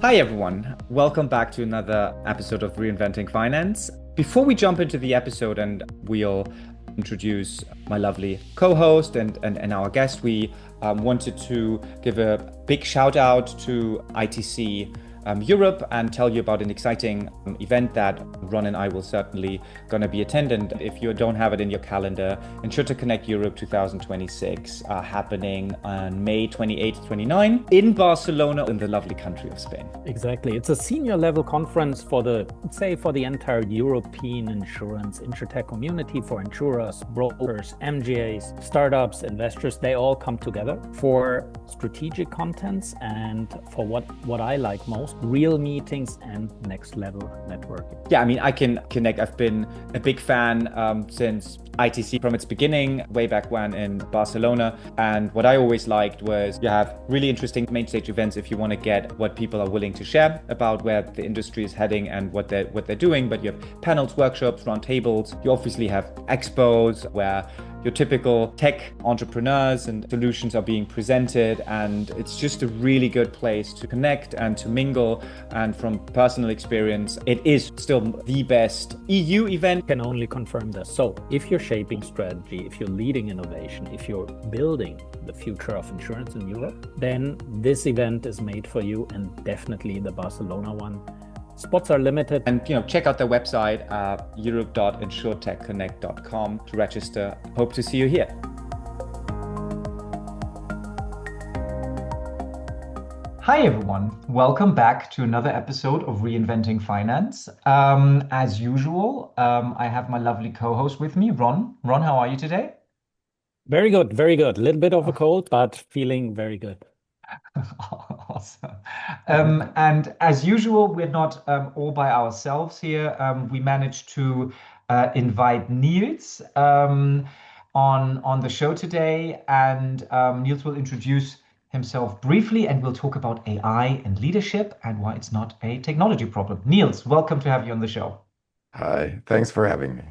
Hi everyone, welcome back to another episode of Reinventing Finance. Before we jump into the episode and we'll introduce my lovely co-host and our guest, we wanted to give a big shout out to ITC Europe and tell you about an exciting event that Ron and I will certainly gonna be attending. If you don't have it in your calendar, Ensure to Connect Europe 2026 happening on May 28th, 29 in Barcelona in the lovely country of Spain. Exactly. It's a senior level conference for the entire European insurance insurtech community, for insurers, brokers, MGAs, startups, investors. They all come together for strategic contents and for what I like most, real meetings and next level networking. Yeah, I mean, I can connect. I've been a big fan since ITC from its beginning, way back when in Barcelona. And what I always liked was you have really interesting main stage events if you want to get what people are willing to share about where the industry is heading and what they're doing. But you have panels, workshops, round tables. You obviously have expos where your typical tech entrepreneurs and solutions are being presented, and it's just a really good place to connect and to mingle. And from personal experience, it is still the best EU event. Can only confirm this. So if you're shaping strategy, if you're leading innovation, if you're building the future of insurance in Europe, then this event is made for you, and definitely the Barcelona one. Spots are limited. And check out their website, europe.insurtechconnect.com to register. Hope to see you here. Hi everyone, welcome back to another episode of Reinventing Finance. As usual, I have my lovely co-host with me, Ron. Ron, how are you today? Very good, very good. A little bit of a cold, but feeling very good. Awesome. And as usual, we're not all by ourselves here. We managed to invite Niels on the show today, and Niels will introduce himself briefly, and we'll talk about AI and leadership and why it's not a technology problem. Niels, welcome to have you on the show. Hi, thanks for having me.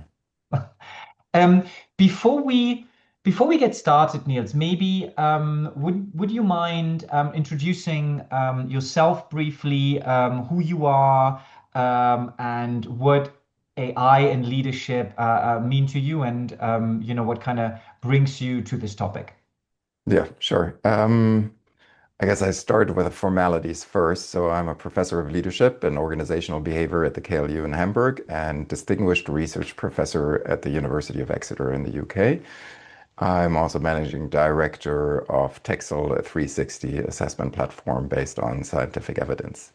Before we get started, Niels, maybe would you mind introducing yourself briefly, who you are, and what AI and leadership mean to you, and what kind of brings you to this topic? Yeah, sure. I guess I started with the formalities first. So I'm a professor of leadership and organizational behavior at the KLU in Hamburg and distinguished research professor at the University of Exeter in the UK. I'm also managing director of Texel, a 360 assessment platform based on scientific evidence.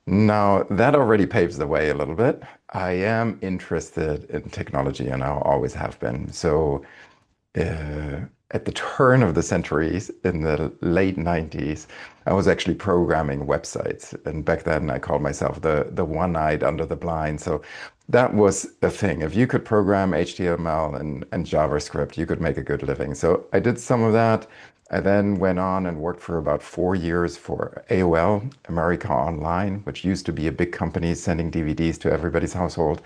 Now, that already paves the way a little bit. I am interested in technology, and I always have been. So at the turn of the centuries, in the late 90s, I was actually programming websites. And back then, I called myself the one-eyed under the blind. So that was a thing. If you could program HTML and JavaScript, you could make a good living. So I did some of that. I then went on and worked for about 4 years for AOL, America Online, which used to be a big company sending DVDs to everybody's household.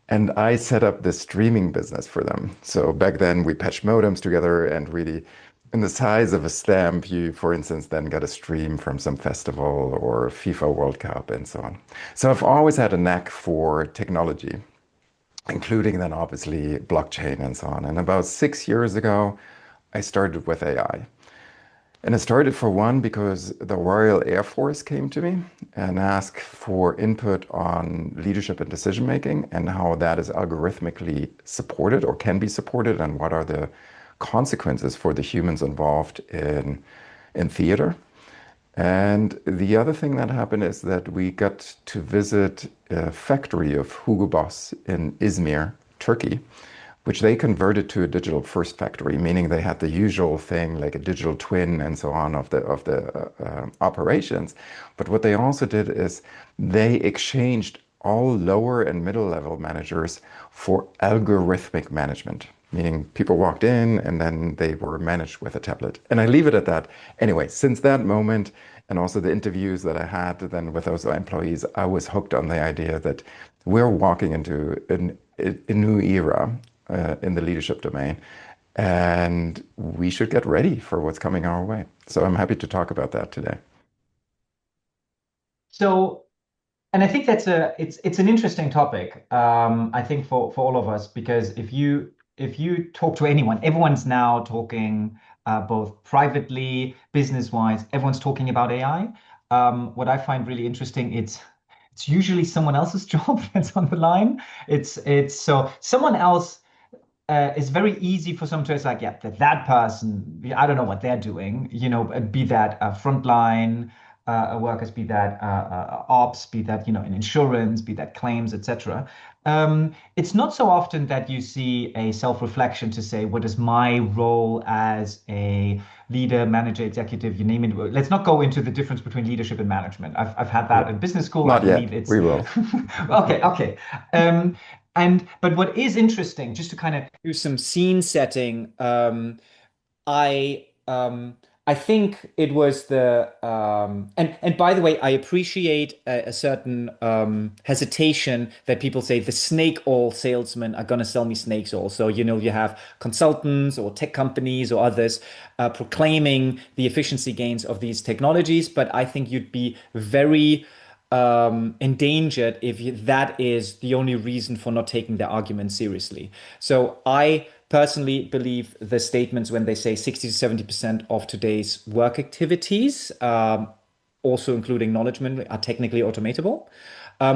And I set up the streaming business for them. So back then we patched modems together, and really in the size of a stamp, you, for instance, then got a stream from some festival or FIFA World Cup and so on. So I've always had a knack for technology, including then obviously blockchain and so on. And about 6 years ago, I started with AI. And I started for one because the Royal Air Force came to me and asked for input on leadership and decision making and how that is algorithmically supported or can be supported, and what are the consequences for the humans involved in theater. And the other thing that happened is that we got to visit a factory of Hugo Boss in Izmir, Turkey, which they converted to a digital first factory, meaning they had the usual thing like a digital twin and so on of the operations. But what they also did is they exchanged all lower and middle level managers for algorithmic management, meaning people walked in and then they were managed with a tablet. And I leave it at that. Anyway, since that moment, and also the interviews that I had then with those employees, I was hooked on the idea that we're walking into a new era in the leadership domain, and we should get ready for what's coming our way. So I'm happy to talk about that today. So, and I think it's an interesting topic. I think for all of us, because if you talk to anyone, everyone's now talking both privately, business wise, everyone's talking about AI. What I find really interesting, it's usually someone else's job that's on the line. It's so someone else. It's very easy for someone to say like, yeah, that person, I don't know what they're doing, be that frontline workers, be that ops, be that, in insurance, be that claims, etc. It's not so often that you see a self-reflection to say, what is my role as a leader, manager, executive, you name it. Let's not go into the difference between leadership and management. I've had that in business school. I Not believe yet. it's We will. okay. Um, but what is interesting, just to kind of do some scene setting, I I think it was and by the way, I appreciate a certain hesitation that people say the snake oil salesmen are going to sell me snakes oil. So you have consultants or tech companies or others proclaiming the efficiency gains of these technologies, but I think you'd be very endangered if that is the only reason for not taking their argument seriously. So I personally believe the statements when they say 60 to 70% of today's work activities, also including knowledge management, are technically automatable,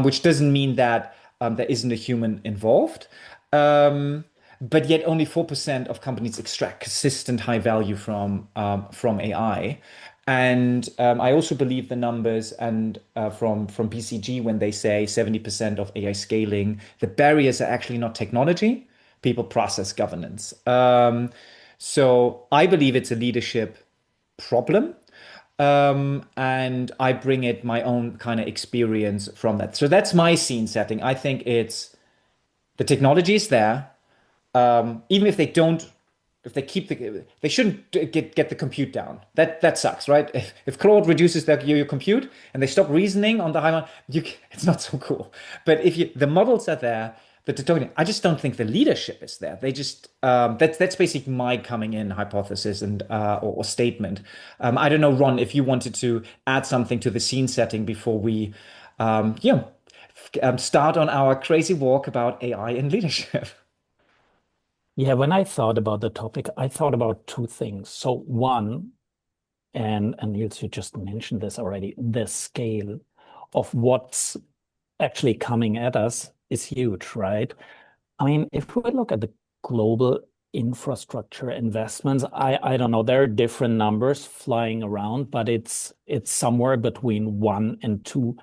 which doesn't mean that there isn't a human involved. But yet only 4% of companies extract consistent high value from AI. And I also believe the numbers and from BCG when they say 70% of AI scaling, the barriers are actually not technology, people, process, governance. So I believe it's a leadership problem. And I bring it my own kind of experience from that. So that's my scene setting. I think it's the technology is there. Even if they don't, if they keep they shouldn't get the compute down. That sucks, right? If Claude reduces your compute and they stop reasoning on the high one, it's not so cool. But if the models are there, I just don't think the leadership is there. They just that's basically my coming in hypothesis and or statement. I don't know, Ron, if you wanted to add something to the scene setting before we, start on our crazy walk about AI and leadership. Yeah, when I thought about the topic, I thought about two things. So one, and Niels, you just mentioned this already, the scale of what's actually coming at us is huge, right? I mean, if we look at the global infrastructure investments, I don't know, there are different numbers flying around, but it's somewhere between 1 and 2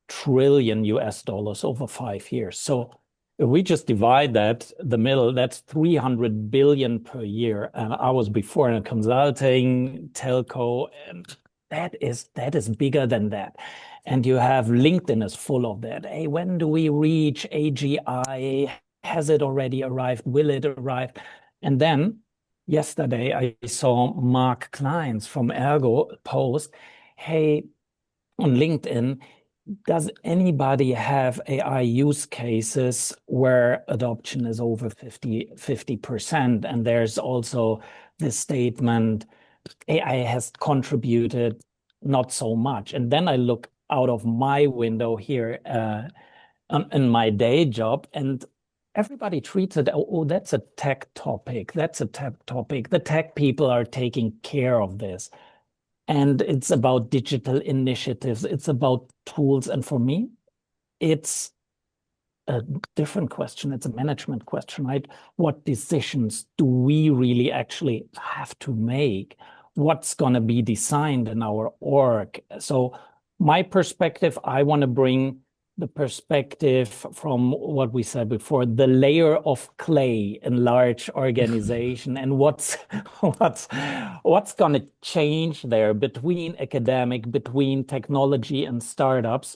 trillion US dollars over 5 years. So if we just divide that, the middle, that's 300 billion per year. And I was before in consulting, telco, and that is bigger than that. And you have LinkedIn is full of that. Hey, when do we reach AGI? Has it already arrived? Will it arrive? And then yesterday I saw Mark Kleins from Ergo post, hey, on LinkedIn, does anybody have AI use cases where adoption is over 50%? And there's also this statement, AI has contributed not so much. And then I look out of my window here in my day job, and everybody treats it, oh, that's a tech topic. That's a tech topic. The tech people are taking care of this. And it's about digital initiatives. It's about tools. And for me, it's a different question. It's a management question, right? What decisions do we really actually have to make? What's going to be designed in our org? So my perspective, I want to bring the perspective from what we said before, the layer of clay in large organization and what's going to change there between academic, between technology and startups.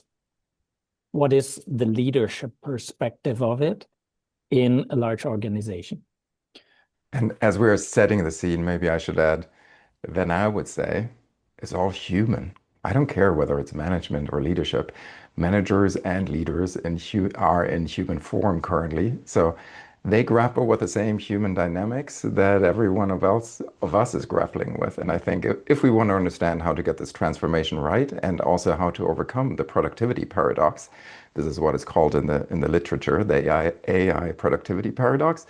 What is the leadership perspective of it in a large organization? And as we're setting the scene, maybe I should add, then I would say it's all human. I don't care whether it's management or leadership. Managers and leaders are in human form currently. So they grapple with the same human dynamics that every one of us is grappling with. And I think if we want to understand how to get this transformation right and also how to overcome the productivity paradox, this is what is called in the literature, the AI productivity paradox,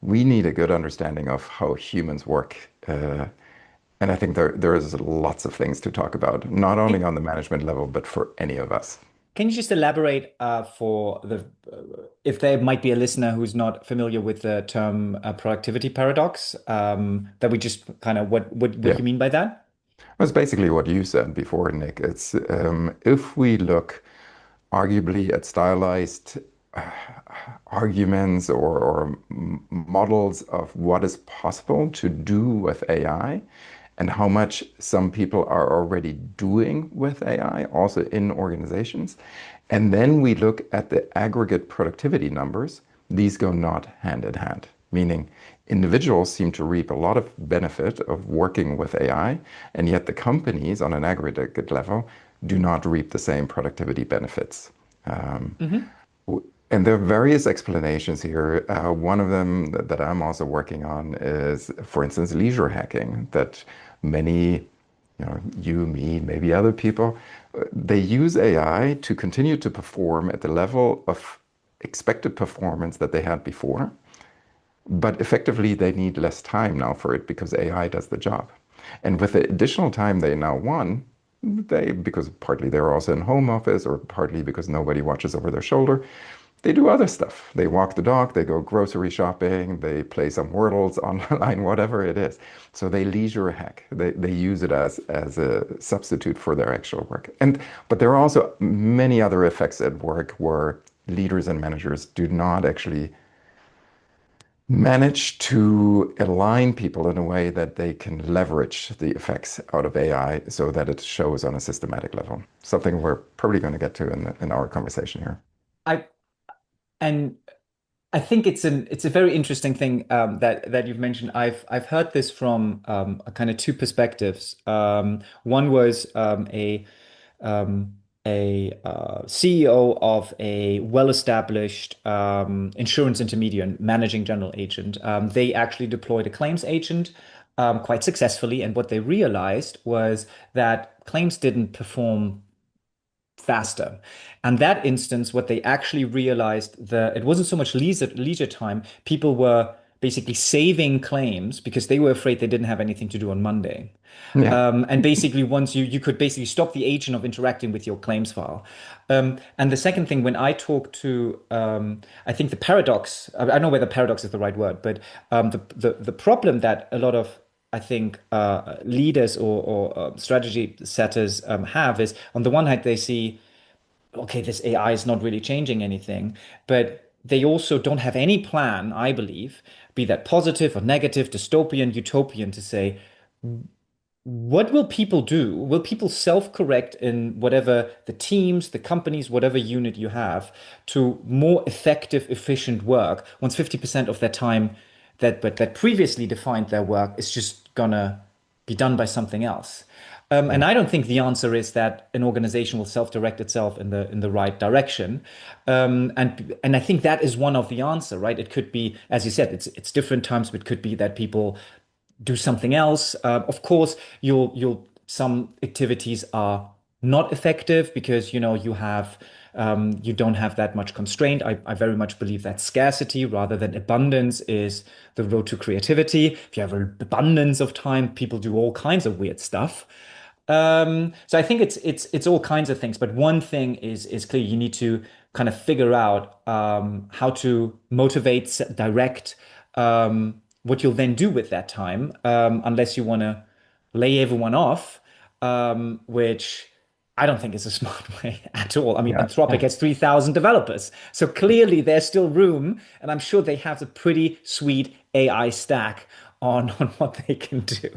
we need a good understanding of how humans work. And I think there is lots of things to talk about, not only on the management level, but for any of us. Can you just elaborate if there might be a listener who's not familiar with the term productivity paradox, that we just kind of what Yeah. you mean by that? It's basically what you said before, Nick. It's if we look arguably at stylized arguments or models of what is possible to do with AI and how much some people are already doing with AI, also in organizations. And then we look at the aggregate productivity numbers. These go not hand in hand, meaning individuals seem to reap a lot of benefit of working with AI, and yet the companies on an aggregate level do not reap the same productivity benefits. And there are various explanations here. One of them that I'm also working on is, for instance, leisure hacking, that many, you, me, maybe other people, they use AI to continue to perform at the level of expected performance that they had before. But effectively, they need less time now for it because AI does the job. And with the additional time they now won, because partly they're also in home office or partly because nobody watches over their shoulder, they do other stuff. They walk the dog, they go grocery shopping, they play some Wordles online, whatever it is. So they leisure hack. They use it as a substitute for their actual work. But there are also many other effects at work where leaders and managers do not actually manage to align people in a way that they can leverage the effects out of AI so that it shows on a systematic level. Something we're probably going to get to in our conversation here. And I think it's a very interesting thing that you've mentioned. I've heard this from kind of two perspectives. One was a CEO of a well-established insurance intermediary, managing general agent. They actually deployed a claims agent quite successfully, and what they realized was that claims didn't perform faster. And that instance, what they actually realized that it wasn't so much leisure time. People were basically saving claims because they were afraid they didn't have anything to do on Monday. Yeah. And basically, once you could basically stop the agent of interacting with your claims file. And the second thing, when I talk to, I think the paradox, I don't know whether paradox is the right word, but the problem that a lot of I think leaders or strategy setters have is on the one hand they see, okay, this AI is not really changing anything, but they also don't have any plan, I believe, be that positive or negative, dystopian, utopian, to say, what will people do? Will people self-correct in whatever the teams, the companies, whatever unit you have to more effective, efficient work once 50% of their time that previously defined their work is just gonna be done by something else? And I don't think the answer is that an organization will self-direct itself in the right direction. And I think that is one of the answer, right? It could be, as you said, it's different times, but it could be that people do something else. Of course, some activities are not effective because you don't have that much constraint. I very much believe that scarcity rather than abundance is the road to creativity. If you have an abundance of time, people do all kinds of weird stuff. So I think it's all kinds of things. But one thing is clear: you need to kind of figure out how to motivate, direct. What you'll then do with that time, unless you want to lay everyone off, which I don't think is a smart way at all. I mean, Yeah. Anthropic has 3,000 developers. So clearly there's still room, and I'm sure they have a pretty sweet AI stack on what they can do.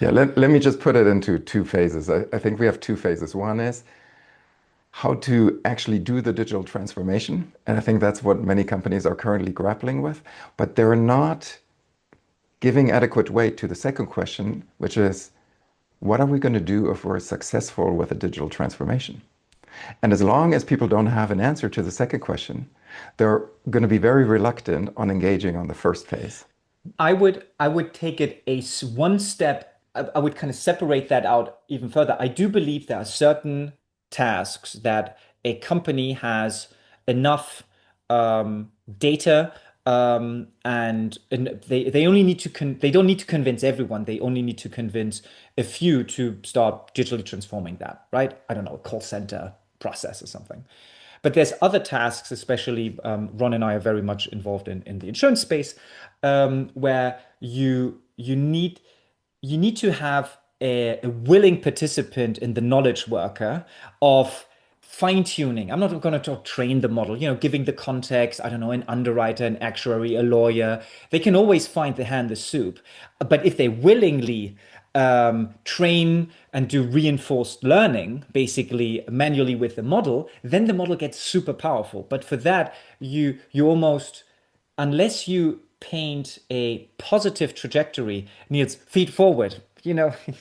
Yeah, let me just put it into two phases. I think we have two phases. One is how to actually do the digital transformation. And I think that's what many companies are currently grappling with. But they're not giving adequate weight to the second question, which is, what are we going to do if we're successful with a digital transformation? And as long as people don't have an answer to the second question, they're going to be very reluctant on engaging on the first phase. I would take it one step. I would kind of separate that out even further. I do believe there are certain tasks that a company has enough data, and they only need to they don't need to convince everyone. They only need to convince a few to start digitally transforming that, right? I don't know, a call center process or something. But there's other tasks, especially Ron and I are very much involved in the insurance space, where you need to have a willing participant in the knowledge worker of fine tuning. I'm not going to talk train the model, giving the context. I don't know, an underwriter, an actuary, a lawyer. They can always find the hand, the soup. But if they willingly train and do reinforced learning, basically manually with the model, then the model gets super powerful. But for that, you almost, unless you paint a positive trajectory, Niels, feed forward.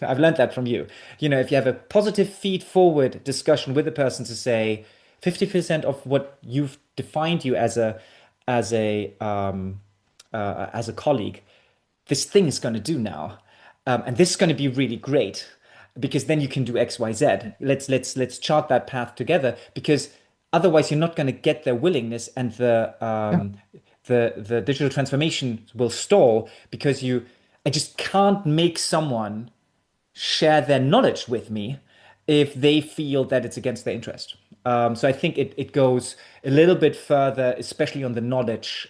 I've learned that from you. If you have a positive feed forward discussion with a person to say 50% of what you've defined you as a colleague, this thing is going to do now, and this is going to be really great because then you can do X, Y, Z. Let's chart that path together, because otherwise you're not going to get their willingness, and Yeah. the digital transformation will stall because I just can't make someone share their knowledge with me if they feel that it's against their interest. So I think it goes a little bit further, especially on the knowledge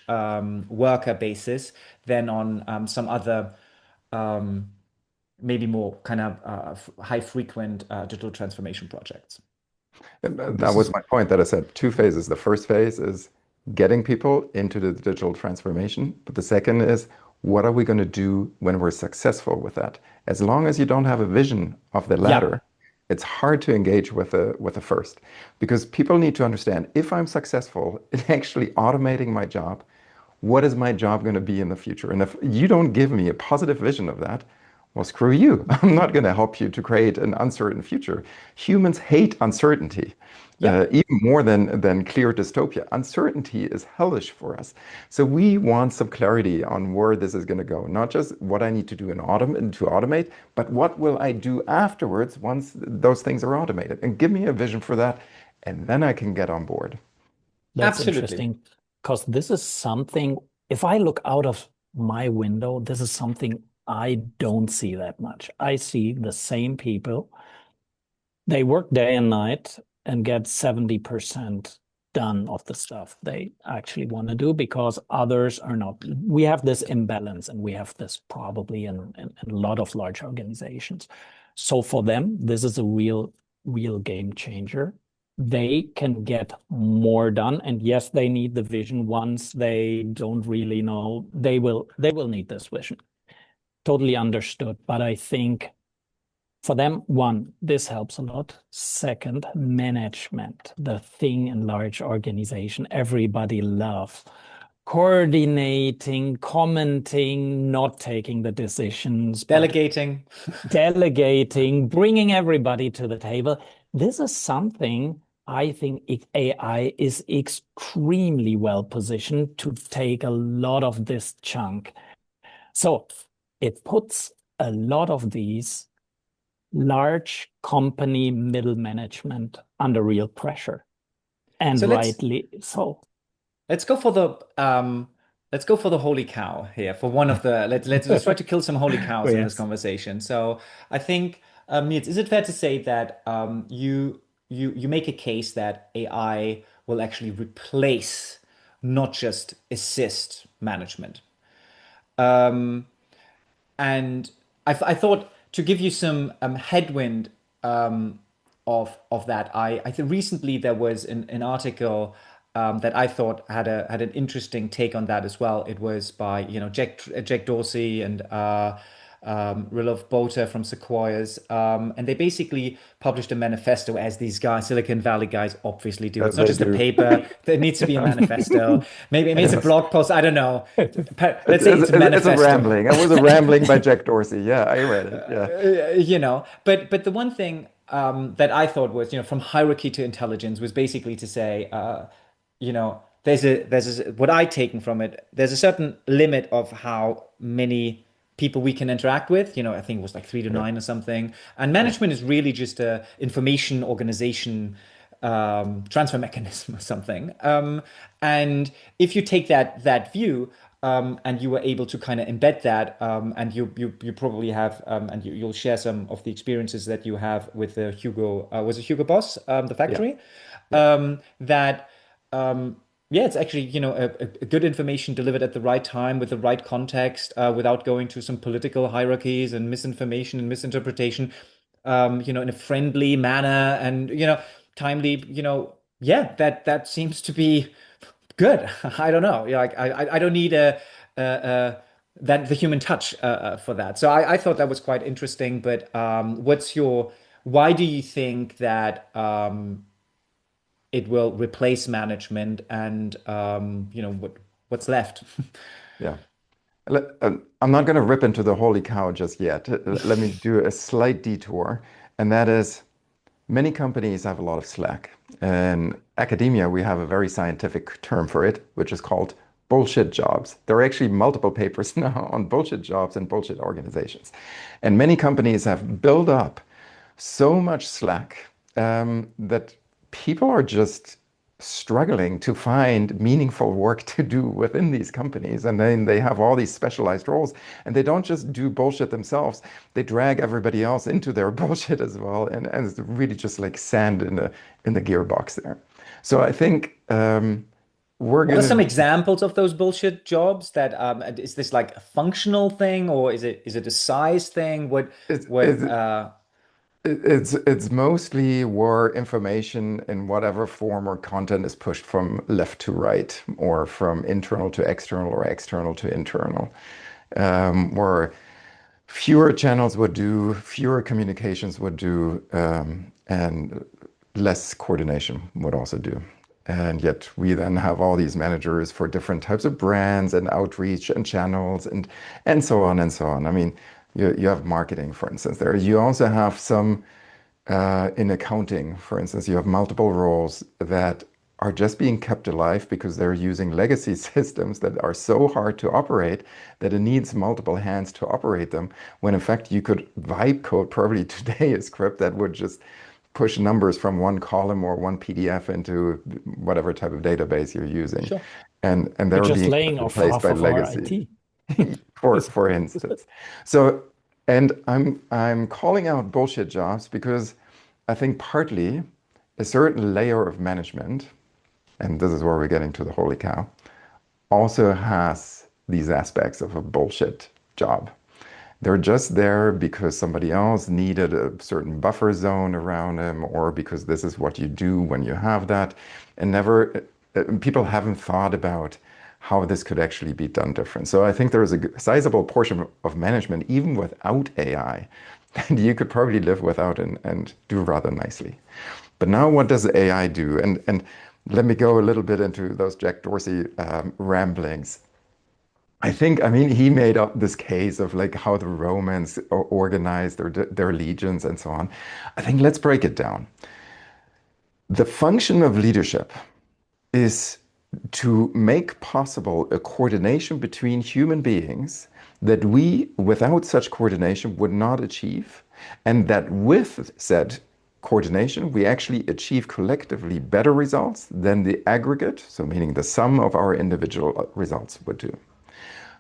worker basis, than on some other maybe more kind of high frequent digital transformation projects. That was my point that I said two phases. The first phase is getting people into the digital transformation, but the second is what are we going to do when we're successful with that? As long as you don't have a vision of the Yeah, latter, it's hard to engage with the first, because people need to understand if I'm successful in actually automating my job, what is my job going to be in the future? And if you don't give me a positive vision of that, well, screw you. I'm not going to help you to create an uncertain future. Humans hate uncertainty, yeah. even more than clear dystopia. Uncertainty is hellish for us. So we want some clarity on where this is going to go. Not just what I need to do to automate, but what will I do afterwards once those things are automated? And give me a vision for that, and then I can get on board. That's Absolutely. interesting because this is something, if I look out of my window, this is something I don't see that much. I see the same people. They work day and night and get 70% done of the stuff they actually want to do because others are not. We have this imbalance, and we have this probably in a lot of large organizations. So for them, this is a real game changer. They can get more done. And yes, they need the vision. Once they don't really know, they will need this vision. Totally understood. But I think for them, one, this helps a lot. Second, management, the thing in large organization everybody loves. Coordinating, commenting, not taking the decisions, but Delegating. delegating, bringing everybody to the table. This is something I think AI is extremely well positioned to take a lot of this chunk. So it puts a lot of these large company middle management under real pressure, and So rightly so. let's go for the holy cow here for one of the let's try to kill some holy Oh, cows in this yes. conversation. So I think, Niels, is it fair to say that you make a case that AI will actually replace, not just assist management? Um, and I thought to give you some headwind of that. I think recently there was an article that I thought had an interesting take on that as well. It was by Jack Dorsey and Rilov Boter from Sequoias, and they basically published a manifesto, as these guys, Silicon Valley guys, obviously do. It's As not they just a do. paper; there needs to be a manifesto. Maybe it's a Yes. blog post. I don't know. Let's say it's a It's a manifesto. rambling. It was a rambling by Jack Dorsey. Yeah, I read it. Yeah. But the one thing that I thought was, from hierarchy to intelligence, was basically to say, you know, what I taken from it, there's a certain limit of how many people we can interact with. I think it was like 3 to 9 or something. And Yeah. management is really just a information organization transfer mechanism or something. And if you take that view, and you were able to kind of embed that, and you probably have, and you'll share some of the experiences that you have with the Hugo, was it Hugo Boss, the Yeah. factory, Yeah. that yeah, it's actually, a good information delivered at the right time with the right context, without going to some political hierarchies and misinformation and misinterpretation, in a friendly manner and, timely, yeah, that seems to be good. I don't know. Like I don't need a that the human touch for that. So I thought that was quite interesting. But why do you think that it will replace management and what's left? Yeah. I'm not going to rip into the holy cow just yet. Let me do a slight detour, and that is many companies have a lot of slack. In academia, we have a very scientific term for it, which is called bullshit jobs. There are actually multiple papers now on bullshit jobs and bullshit organizations. And many companies have built up so much slack that people are just struggling to find meaningful work to do within these companies. And then they have all these specialized roles, and they don't just do bullshit themselves, they drag everybody else into their bullshit as well. And it's really just like sand in the gearbox there. So I think we're What are some gonna examples of those bullshit jobs? That is this like a functional thing, or is it a size thing? it's, What it's it's mostly where information in whatever form or content is pushed from left to right, or from internal to external, or external to internal, where fewer channels would do, fewer communications would do, and less coordination would also do. And yet we then have all these managers for different types of brands and outreach and channels and so on and so on. I mean, you have marketing, for instance, there. You also have some in accounting, for instance, you have multiple roles that are just being kept alive because they're using legacy systems that are so hard to operate that it needs multiple hands to operate them, when in fact you could vibe code probably today a script that would just push numbers from one column or one PDF into whatever type of database you're using. Sure. And We're they're just being laying off replaced half by of our legacy, IT. for instance. So, and I'm calling out bullshit jobs because I think partly a certain layer of management, and this is where we're getting to the holy cow, also has these aspects of a bullshit job. They're just there because somebody else needed a certain buffer zone around them, or because this is what you do when you have that. And never, people haven't thought about how this could actually be done different. So I think there is a sizable portion of management, even without AI, that you could probably live without and do rather nicely. But now what does AI do? And let me go a little bit into those Jack Dorsey ramblings. I mean, he made up this case of like how the Romans organized their legions and so on. I think let's break it down. The function of leadership is to make possible a coordination between human beings that we, without such coordination, would not achieve, and that with said coordination, we actually achieve collectively better results than the aggregate, so meaning the sum of our individual results would do.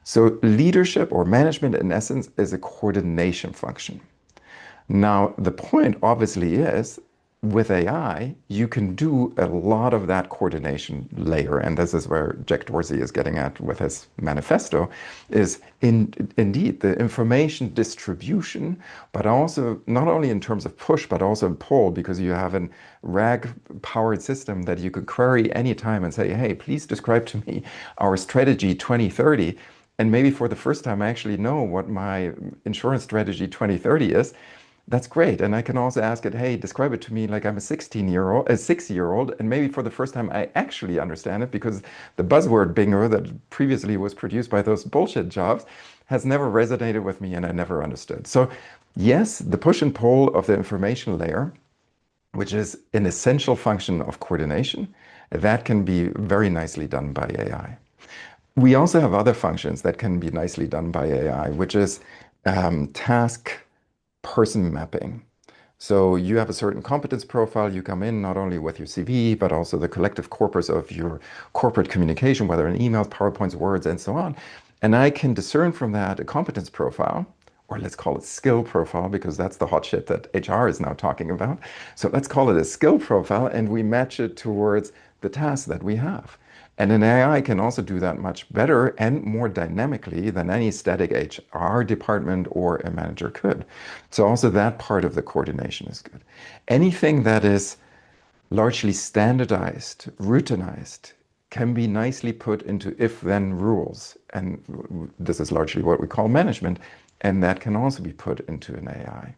So leadership or management, in essence, is a coordination function. Now, the point obviously is, with AI, you can do a lot of that coordination layer. And this is where Jack Dorsey is getting at with his manifesto, is indeed the information distribution, but also not only in terms of push, but also in pull, because you have a RAG-powered system that you could query anytime and say, hey, please describe to me our strategy 2030. And maybe for the first time, I actually know what my insurance strategy 2030 is. That's great. And I can also ask it, hey, describe it to me like I'm a 6-year-old. And maybe for the first time, I actually understand it, because the buzzword bingo that previously was produced by those bullshit jobs has never resonated with me, and I never understood. So yes, the push and pull of the information layer, which is an essential function of coordination, That can be very nicely done by AI. We also have other functions that can be nicely done by AI, which is task person mapping. So you have a certain competence profile, you come in not only with your CV, but also the collective corpus of your corporate communication, whether in emails, PowerPoints, Words, and so on. And I can discern from that a competence profile, or let's call it skill profile, because that's the hot shit that HR is now talking about. So let's call it a skill profile, and we match it towards the task that we have. And an AI can also do that much better and more dynamically than any static HR department or a manager could. So also that part of the coordination is good. Anything that is largely standardized, routinized, can be nicely put into if-then rules. And this is largely what we call management. And that can also be put into an AI.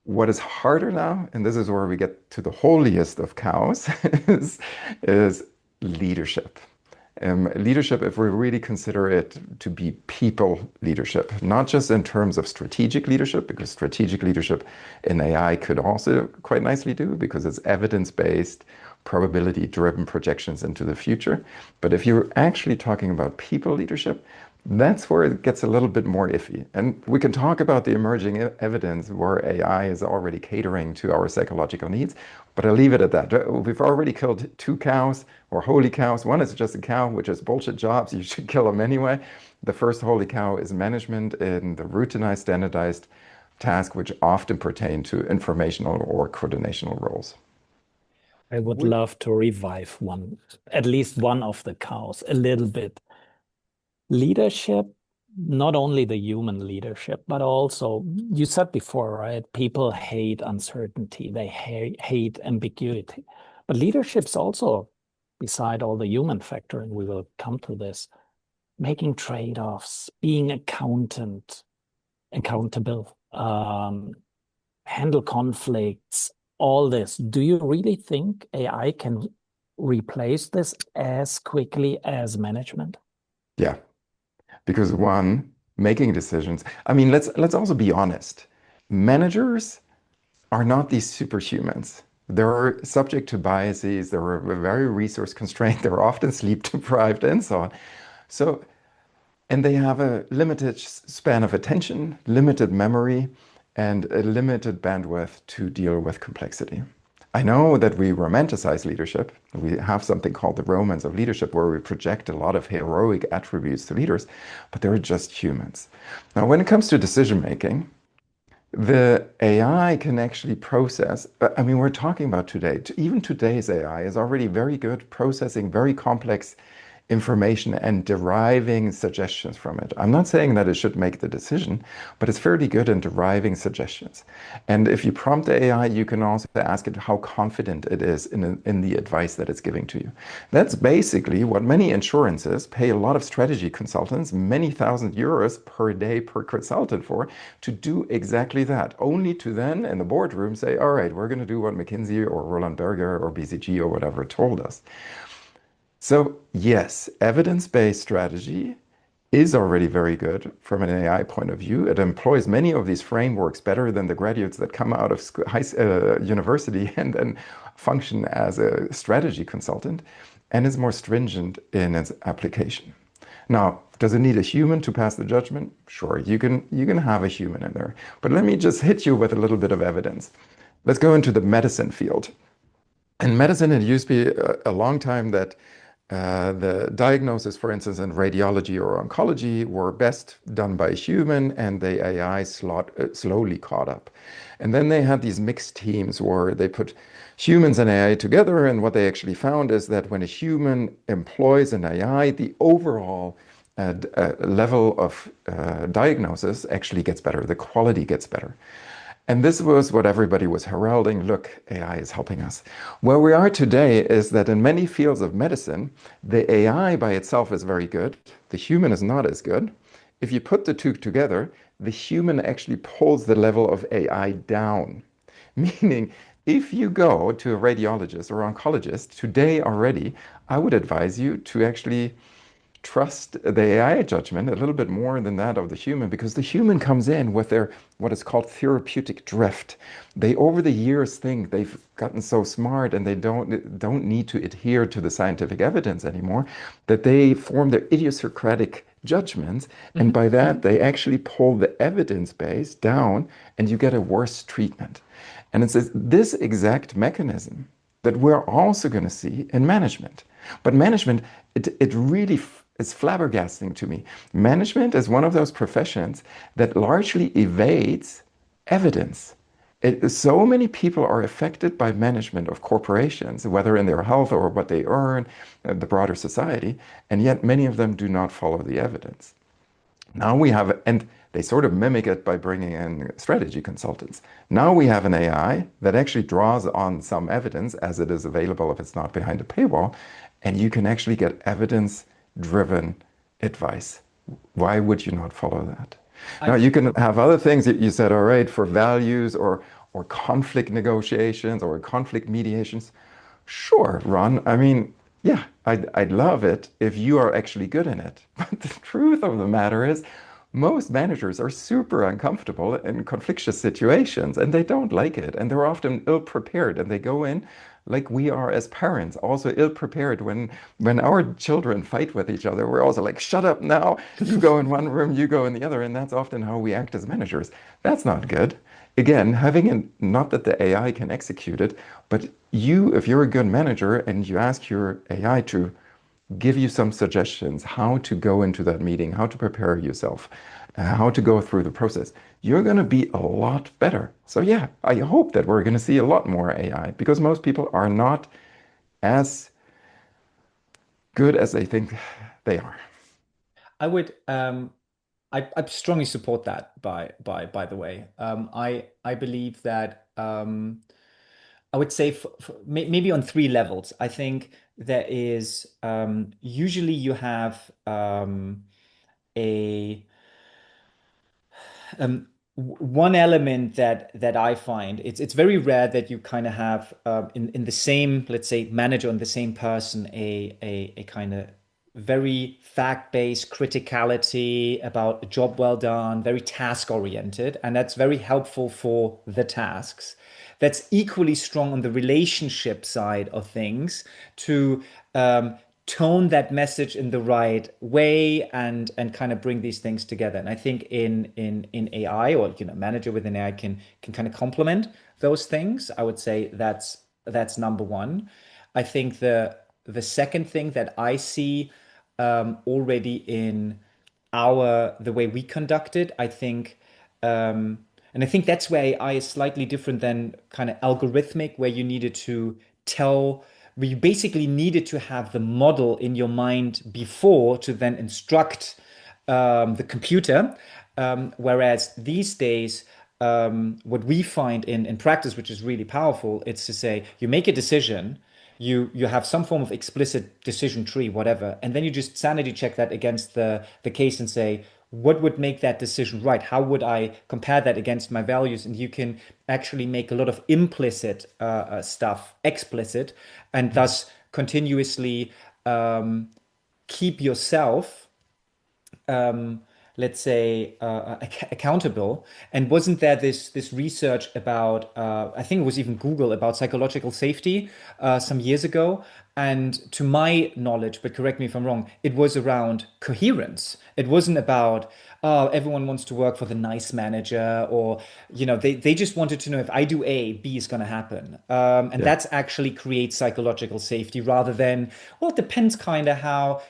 What is harder now, and this is where we get to the holiest of cows, is leadership. Leadership, if we really consider it to be people leadership, not just in terms of strategic leadership, because strategic leadership in AI could also quite nicely do, because it's evidence-based, probability-driven projections into the future. But if you're actually talking about people leadership, that's where it gets a little bit more iffy. And we can talk about the emerging evidence where AI is already catering to our psychological needs, but I'll leave it at that. We've already killed 2 cows, or holy cows. One is just a cow, which is bullshit jobs. You should kill them anyway. The first holy cow is management in the routinized, standardized task, which often pertain to informational or coordinational roles. I would love to revive at least one of the cows a little bit. Leadership, not only the human leadership, but also, you said before, right? People hate uncertainty, they hate ambiguity. But leadership's also, beside all the human factor, and we will come to this, making trade-offs, being accountable, handle conflicts, all this. Do you really think AI can replace this as quickly as management? Yeah. Because one, making decisions. I mean, let's also be honest. Managers are not these superhumans. They're subject to biases. They're very resource constrained. They're often sleep deprived and so on. So, and they have a limited span of attention, limited memory, and a limited bandwidth to deal with complexity. I know that we romanticize leadership. We have something called the romance of leadership, where we project a lot of heroic attributes to leaders, but they're just humans. Now, when it comes to decision making, the AI can actually process. I mean, we're talking about today. Even today's AI is already very good processing very complex information and deriving suggestions from it. I'm not saying that it should make the decision, but it's fairly good in deriving suggestions. And if you prompt the AI, you can also ask it how confident it is in the advice that it's giving to you. That's basically what many insurances pay a lot of strategy consultants, many thousand euros per day per consultant for, to do exactly that. Only to then in the boardroom say, all right, we're going to do what McKinsey or Roland Berger or BCG or whatever told us. So yes, evidence-based strategy is already very good from an AI point of view. It employs many of these frameworks better than the graduates that come out of university and then function as a strategy consultant, and is more stringent in its application. Now, does it need a human to pass the judgment? Sure, you can have a human in there. But let me just hit you with a little bit of evidence. Let's go into the medicine field. In medicine, it used to be a long time that the diagnosis, for instance, in radiology or oncology were best done by a human, and the AI slowly caught up. And then they had these mixed teams where they put humans and AI together, and what they actually found is that when a human employs an AI, the overall level of diagnosis actually gets better, the quality gets better. And this was what everybody was heralding. Look, AI is helping us. Where we are today is that in many fields of medicine, the AI by itself is very good. The human is not as good. If you put the two together, the human actually pulls the level of AI down. Meaning, if you go to a radiologist or oncologist today already, I would advise you to actually trust the AI judgment a little bit more than that of the human, because the human comes in with their what is called therapeutic drift. They over the years think they've gotten so smart and they don't need to adhere to the scientific evidence anymore, that they form their idiosyncratic judgments, and by that they actually pull the evidence base down and you get a worse treatment. And it's this exact mechanism that we're also going to see in management. But management, it really is flabbergasting to me. Management is one of those professions that largely evades evidence. So many people are affected by management of corporations, whether in their health or what they earn, the broader society, and yet many of them do not follow the evidence. Now we have, and they sort of mimic it by bringing in strategy consultants. Now we have an AI that actually draws on some evidence as it is available if it's not behind a paywall, and you can actually get evidence-driven advice. Why would you not follow that? Now you can have other things that you said, all right, for values or conflict negotiations or conflict mediations. Sure, Ron. I mean, yeah, I'd love it if you are actually good in it. But the truth of the matter is, most managers are super uncomfortable in conflictious situations and they don't like it. And they're often ill-prepared and they go in like we are as parents, also ill-prepared when our children fight with each other. We're also like, shut up now, you go in one room, you go in the other. And that's often how we act as managers. That's not good. Again, not that the AI can execute it, but you, if you're a good manager and you ask your AI to give you some suggestions how to go into that meeting, how to prepare yourself, how to go through the process, you're going to be a lot better. So yeah, I hope that we're going to see a lot more AI, because most people are not as good as they think they are. I would I strongly support that by the way. I believe that I would say maybe on three levels. I think there is usually you have a one element that I find it's very rare that you kind of have in the same, let's say, manager, on the same person, a kind of very fact-based criticality about a job well done, very task-oriented, and that's very helpful for the tasks. That's equally strong on the relationship side of things to tone that message in the right way and kind of bring these things together. And I think in AI, or manager within AI can kind of complement those things. I would say that's number one. I think the second thing that I see already in the way we conduct it, I think, and I think that's where AI is slightly different than kind of algorithmic, where you basically needed to have the model in your mind before to then instruct the computer. Whereas these days, what we find in practice, which is really powerful, it's to say you make a decision, you have some form of explicit decision tree, whatever, and then you just sanity check that against the case and say, what would make that decision right? How would I compare that against my values? And you can actually make a lot of implicit stuff explicit, and thus continuously keep yourself, let's say, accountable. And wasn't there this research about, I think it was even Google, about psychological safety some years ago? And to my knowledge, but correct me if I'm wrong, it was around coherence. It wasn't about, oh, everyone wants to work for the nice manager, or, they just wanted to know, if I do A, B is going to happen. And that's actually creates psychological safety, rather than, well, it depends kind of how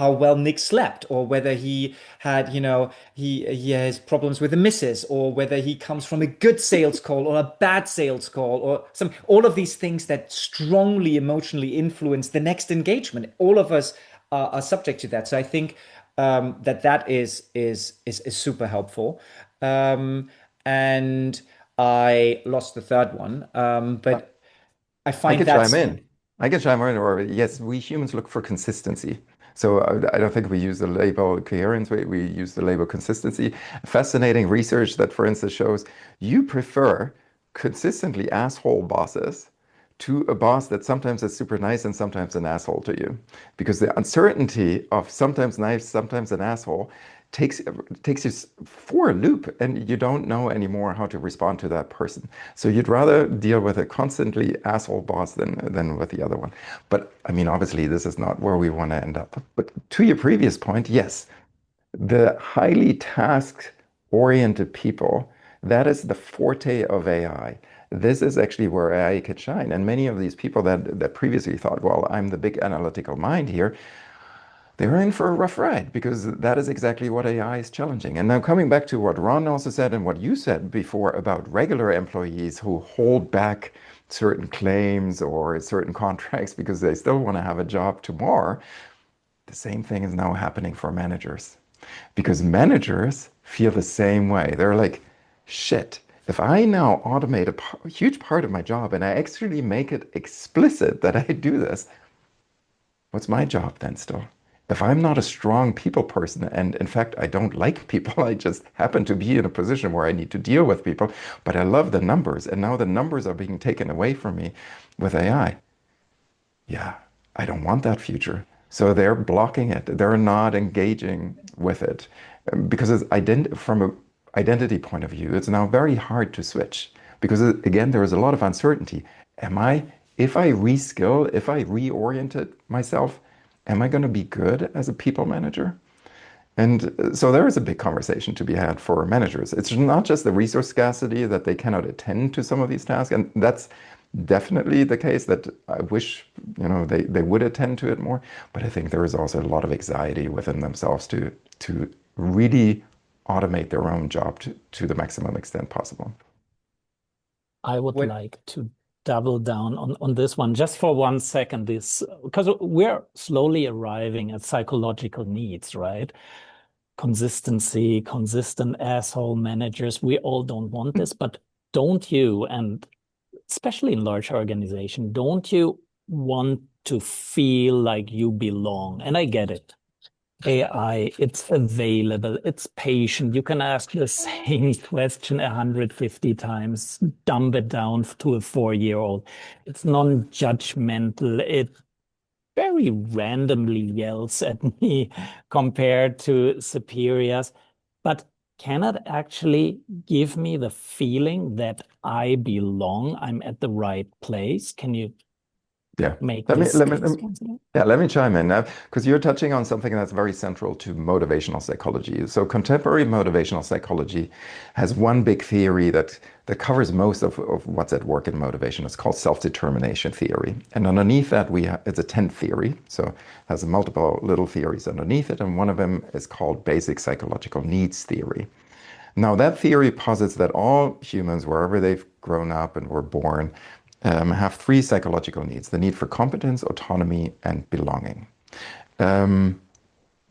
well Nick slept, or whether he had, he has problems with the missus, or whether he comes from a good sales call or a bad sales call, or all of these things that strongly emotionally influence the next engagement. All of us are subject to that. So I think that is super helpful. And I lost the third one, but I find that's... I can chime in. Or yes, we humans look for consistency. So I don't think we use the label coherence, we use the label consistency. Fascinating research that, for instance, shows you prefer consistently asshole bosses to a boss that sometimes is super nice and sometimes an asshole to you. Because the uncertainty of sometimes nice, sometimes an asshole takes you for a loop, and you don't know anymore how to respond to that person. So you'd rather deal with a constantly asshole boss than with the other one. But I mean, obviously, this is not where we want to end up. But to your previous point, yes, the highly task-oriented people, that is the forte of AI. This is actually where AI can shine. And many of these people that previously thought, well, I'm the big analytical mind here, they're in for a rough ride, because that is exactly what AI is challenging. And now coming back to what Ron also said and what you said before about regular employees who hold back certain claims or certain contracts because they still want to have a job tomorrow, the same thing is now happening for managers. Because managers feel the same way. They're like, shit, if I now automate a huge part of my job and I actually make it explicit that I do this, what's my job then still? If I'm not a strong people person, and in fact, I don't like people, I just happen to be in a position where I need to deal with people, but I love the numbers, and now the numbers are being taken away from me with AI. Yeah, I don't want that future. So they're blocking it. They're not engaging with it. Because from an identity point of view, it's now very hard to switch. Because again, there is a lot of uncertainty. If I reskill, if I reoriented myself, am I going to be good as a people manager? And so there is a big conversation to be had for managers. It's not just the resource scarcity that they cannot attend to some of these tasks, and that's definitely the case that I wish they would attend to it more. But I think there is also a lot of anxiety within themselves to really automate their own job to the maximum extent possible. I would like to double down on this one just for 1 second, because we're slowly arriving at psychological needs, right? Consistency, consistent asshole managers. We all don't want this, but don't you, and especially in large organization, don't you want to feel like you belong? And I get it. AI, it's available, it's patient. You can ask the same question 150 times, dumb it down to a 4-year-old. It's non-judgmental. It very randomly yells at me compared to superiors, but cannot actually give me the feeling that I belong, I'm at the right place. Can you make this case? Let me chime in now, because you're touching on something that's very central to motivational psychology. So contemporary motivational psychology has one big theory that covers most of what's at work in motivation. It's called self-determination theory. And underneath that, it's a 10th theory. So it has multiple little theories underneath it. And one of them is called basic psychological needs theory. Now, that theory posits that all humans, wherever they've grown up and were born, have 3 psychological needs: the need for competence, autonomy, and belonging.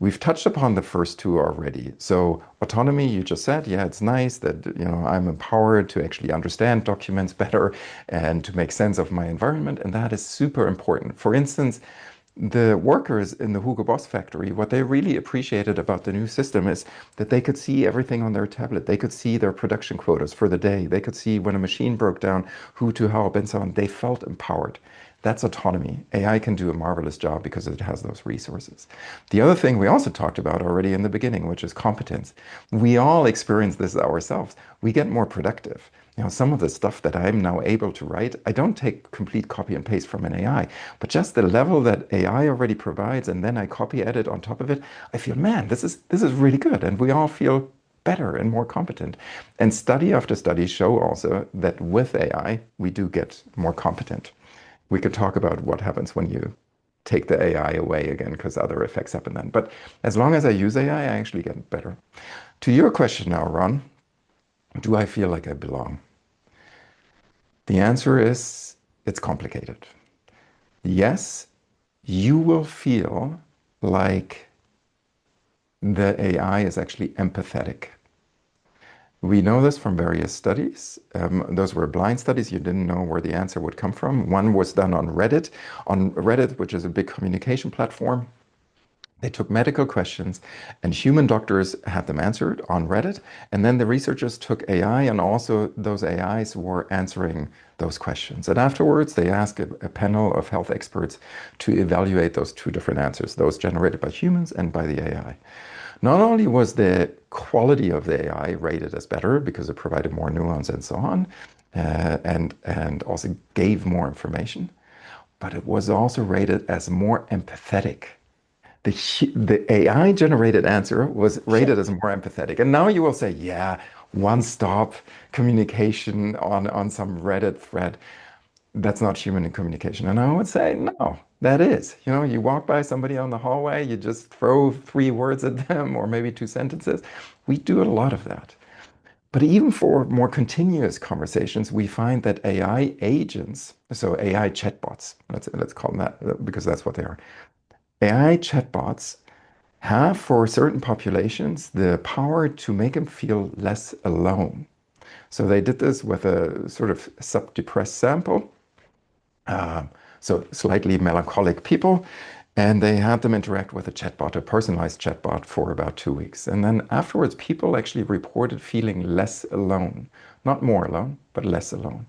We've touched upon the first 2 already. So autonomy, you just said, yeah, it's nice that I'm empowered to actually understand documents better and to make sense of my environment, and that is super important. For instance, the workers in the Hugo Boss factory, what they really appreciated about the new system is that they could see everything on their tablet. They could see their production quotas for the day. They could see when a machine broke down, who to help, and so on. They felt empowered. That's autonomy. AI can do a marvelous job because it has those resources. The other thing we also talked about already in the beginning, which is competence. We all experience this ourselves. We get more productive. Some of the stuff that I'm now able to write, I don't take complete copy and paste from an AI, but just the level that AI already provides, and then I copy edit on top of it, I feel, man, this is really good. And we all feel better and more competent. And study after study show also that with AI, we do get more competent. We could talk about what happens when you take the AI away again, because other effects happen then. But as long as I use AI, I actually get better. To your question now, Ron, do I feel like I belong? The answer is, it's complicated. Yes, you will feel like the AI is actually empathetic. We know this from various studies. Those were blind studies. You didn't know where the answer would come from. One was done on Reddit, which is a big communication platform. They took medical questions and human doctors had them answered on Reddit. And then the researchers took AI and also those AIs were answering those questions. And afterwards, they asked a panel of health experts to evaluate those two different answers, those generated by humans and by the AI. Not only was the quality of the AI rated as better because it provided more nuance and so on, and also gave more information, but it was also rated as more empathetic. The AI generated answer was rated as more empathetic. And now you will say, yeah, one stop communication on some Reddit thread. That's not human communication. And I would say, no, that is. You know, you walk by somebody on the hallway, you just throw 3 words at them or maybe 2 sentences. We do a lot of that. But even for more continuous conversations, we find that AI agents, so AI chatbots, let's call them that because that's what they are. AI chatbots have, for certain populations, the power to make them feel less alone. So they did this with a sort of sub-depressed sample, so slightly melancholic people, and they had them interact with a chatbot, a personalized chatbot, for about 2 weeks. And then afterwards, people actually reported feeling less alone. Not more alone, but less alone.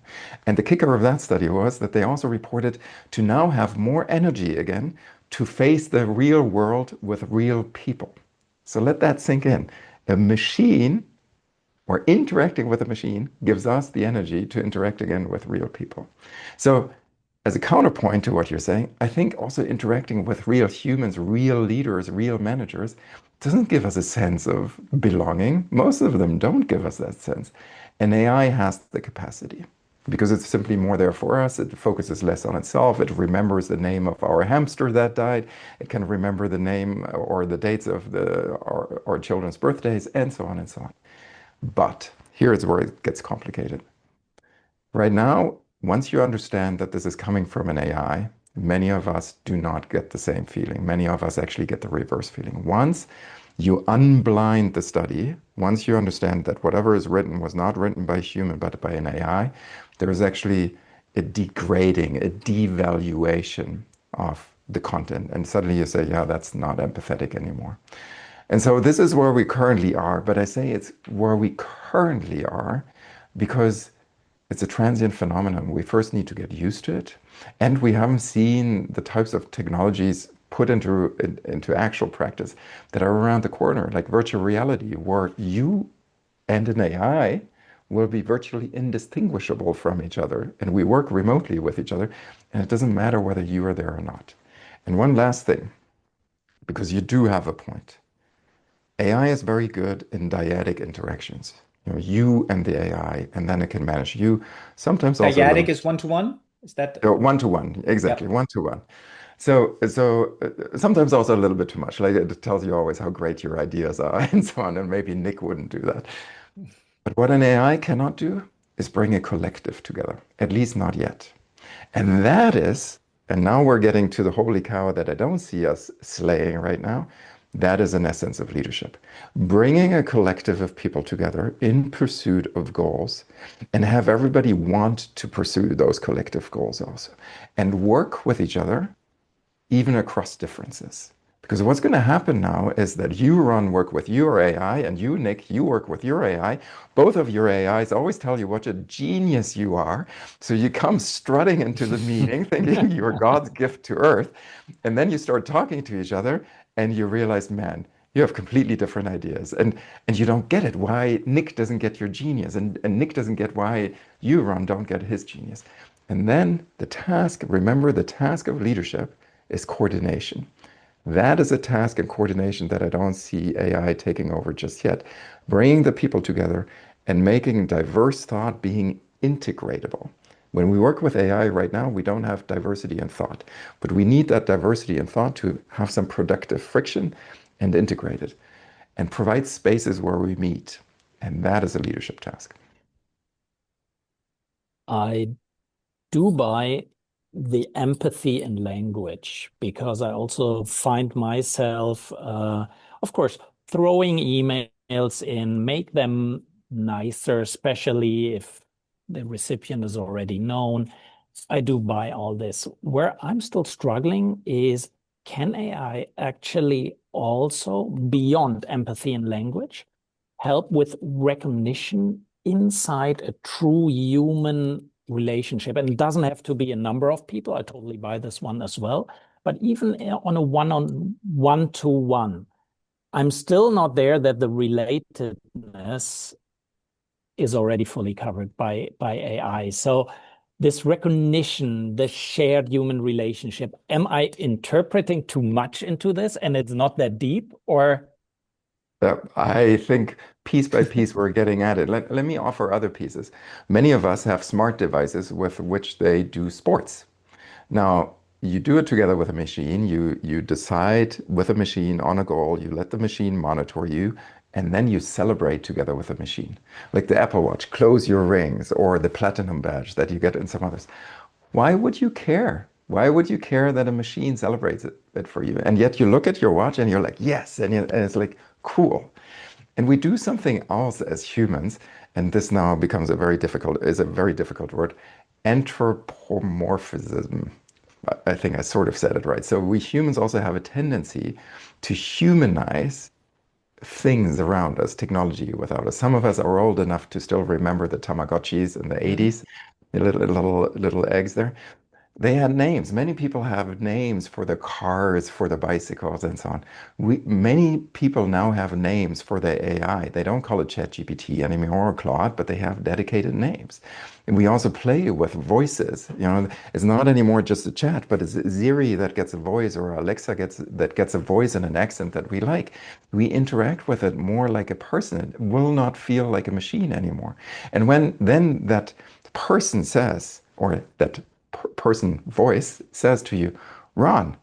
And the kicker of that study was that they also reported to now have more energy again to face the real world with real people. So let that sink in. A machine, or interacting with a machine, gives us the energy to interact again with real people. So as a counterpoint to what you're saying, I think also interacting with real humans, real leaders, real managers, doesn't give us a sense of belonging. Most of them don't give us that sense. And AI has the capacity because it's simply more there for us. It focuses less on itself. It remembers the name of our hamster that died. It can remember the name or the dates of our children's birthdays, and so on and so on. But here's where it gets complicated. Right now, once you understand that this is coming from an AI, many of us do not get the same feeling. Many of us actually get the reverse feeling. Once you unblind the study, once you understand that whatever is written was not written by a human, but by an AI, there is actually a degrading, a devaluation of the content. And suddenly you say, yeah, that's not empathetic anymore. And so this is where we currently are. But I say it's where we currently are because it's a transient phenomenon. We first need to get used to it. And we haven't seen the types of technologies put into actual practice that are around the corner, like virtual reality, where you and an AI will be virtually indistinguishable from each other. And we work remotely with each other. And it doesn't matter whether you are there or not. And one last thing, because you do have a point. AI is very good in dyadic interactions. You know, you and the AI, and then it can manage you. Sometimes also Dyadic is one-to-one? Is that? one-to-one, exactly, Yeah. one-to-one. So sometimes also a little bit too much. Like it tells you always how great your ideas are and so on. And maybe Nick wouldn't do that. But what an AI cannot do is bring a collective together, at least not yet. And that is, and now we're getting to the holy cow that I don't see us slaying right now. That is an essence of leadership. Bringing a collective of people together in pursuit of goals and have everybody want to pursue those collective goals also and work with each other even across differences. Because what's going to happen now is that you, Ron, work with your AI, and you, Nick, you work with your AI. Both of your AIs always tell you what a genius you are. So you come strutting into the meeting thinking you're God's gift to earth. And then you start talking to each other and you realize, man, you have completely different ideas. And you don't get it, why Nick doesn't get your genius. And Nick doesn't get why you, Ron, don't get his genius. And then the task, remember the task of leadership is coordination. That is a task and coordination that I don't see AI taking over just yet. Bringing the people together and making diverse thought being integratable. When we work with AI right now, we don't have diversity in thought, but we need that diversity in thought to have some productive friction and integrate it and provide spaces where we meet. And that is a leadership task. I do buy the empathy in language because I also find myself, of course, throwing emails in, make them nicer, especially if the recipient is already known. I do buy all this. Where I'm still struggling is, can AI actually also, beyond empathy and language, help with recognition inside a true human relationship? And it doesn't have to be a number of people. I totally buy this one as well. But even on a one-to-one, I'm still not there that the relatedness is already fully covered by AI. So this recognition, the shared human relationship, am I interpreting too much into this and it's not that deep? Or I think piece by piece we're getting at it. Let me offer other pieces. Many of us have smart devices with which they do sports. Now, you do it together with a machine. You decide with a machine on a goal. You let the machine monitor you, and then you celebrate together with the machine. Like the Apple Watch, close your rings, or the platinum badge that you get in some others. Why would you care? Why would you care that a machine celebrates it for you? And yet you look at your watch and you're like, yes, and it's like, cool. And we do something else as humans, and this now becomes a very difficult word, anthropomorphism. I think I sort of said it right. So we humans also have a tendency to humanize things around us, technology without us. Some of us are old enough to still remember the Tamagotchis in the 80s, the little eggs there. They had names. Many people have names for the cars, for the bicycles, and so on. Many people now have names for the AI. They don't call it ChatGPT anymore or Claude, but they have dedicated names. And we also play with voices. It's not anymore just a chat, but it's Siri that gets a voice, or Alexa that gets a voice and an accent that we like. We interact with it more like a person. It will not feel like a machine anymore. And when then that person says, or that person voice says to you, Ron,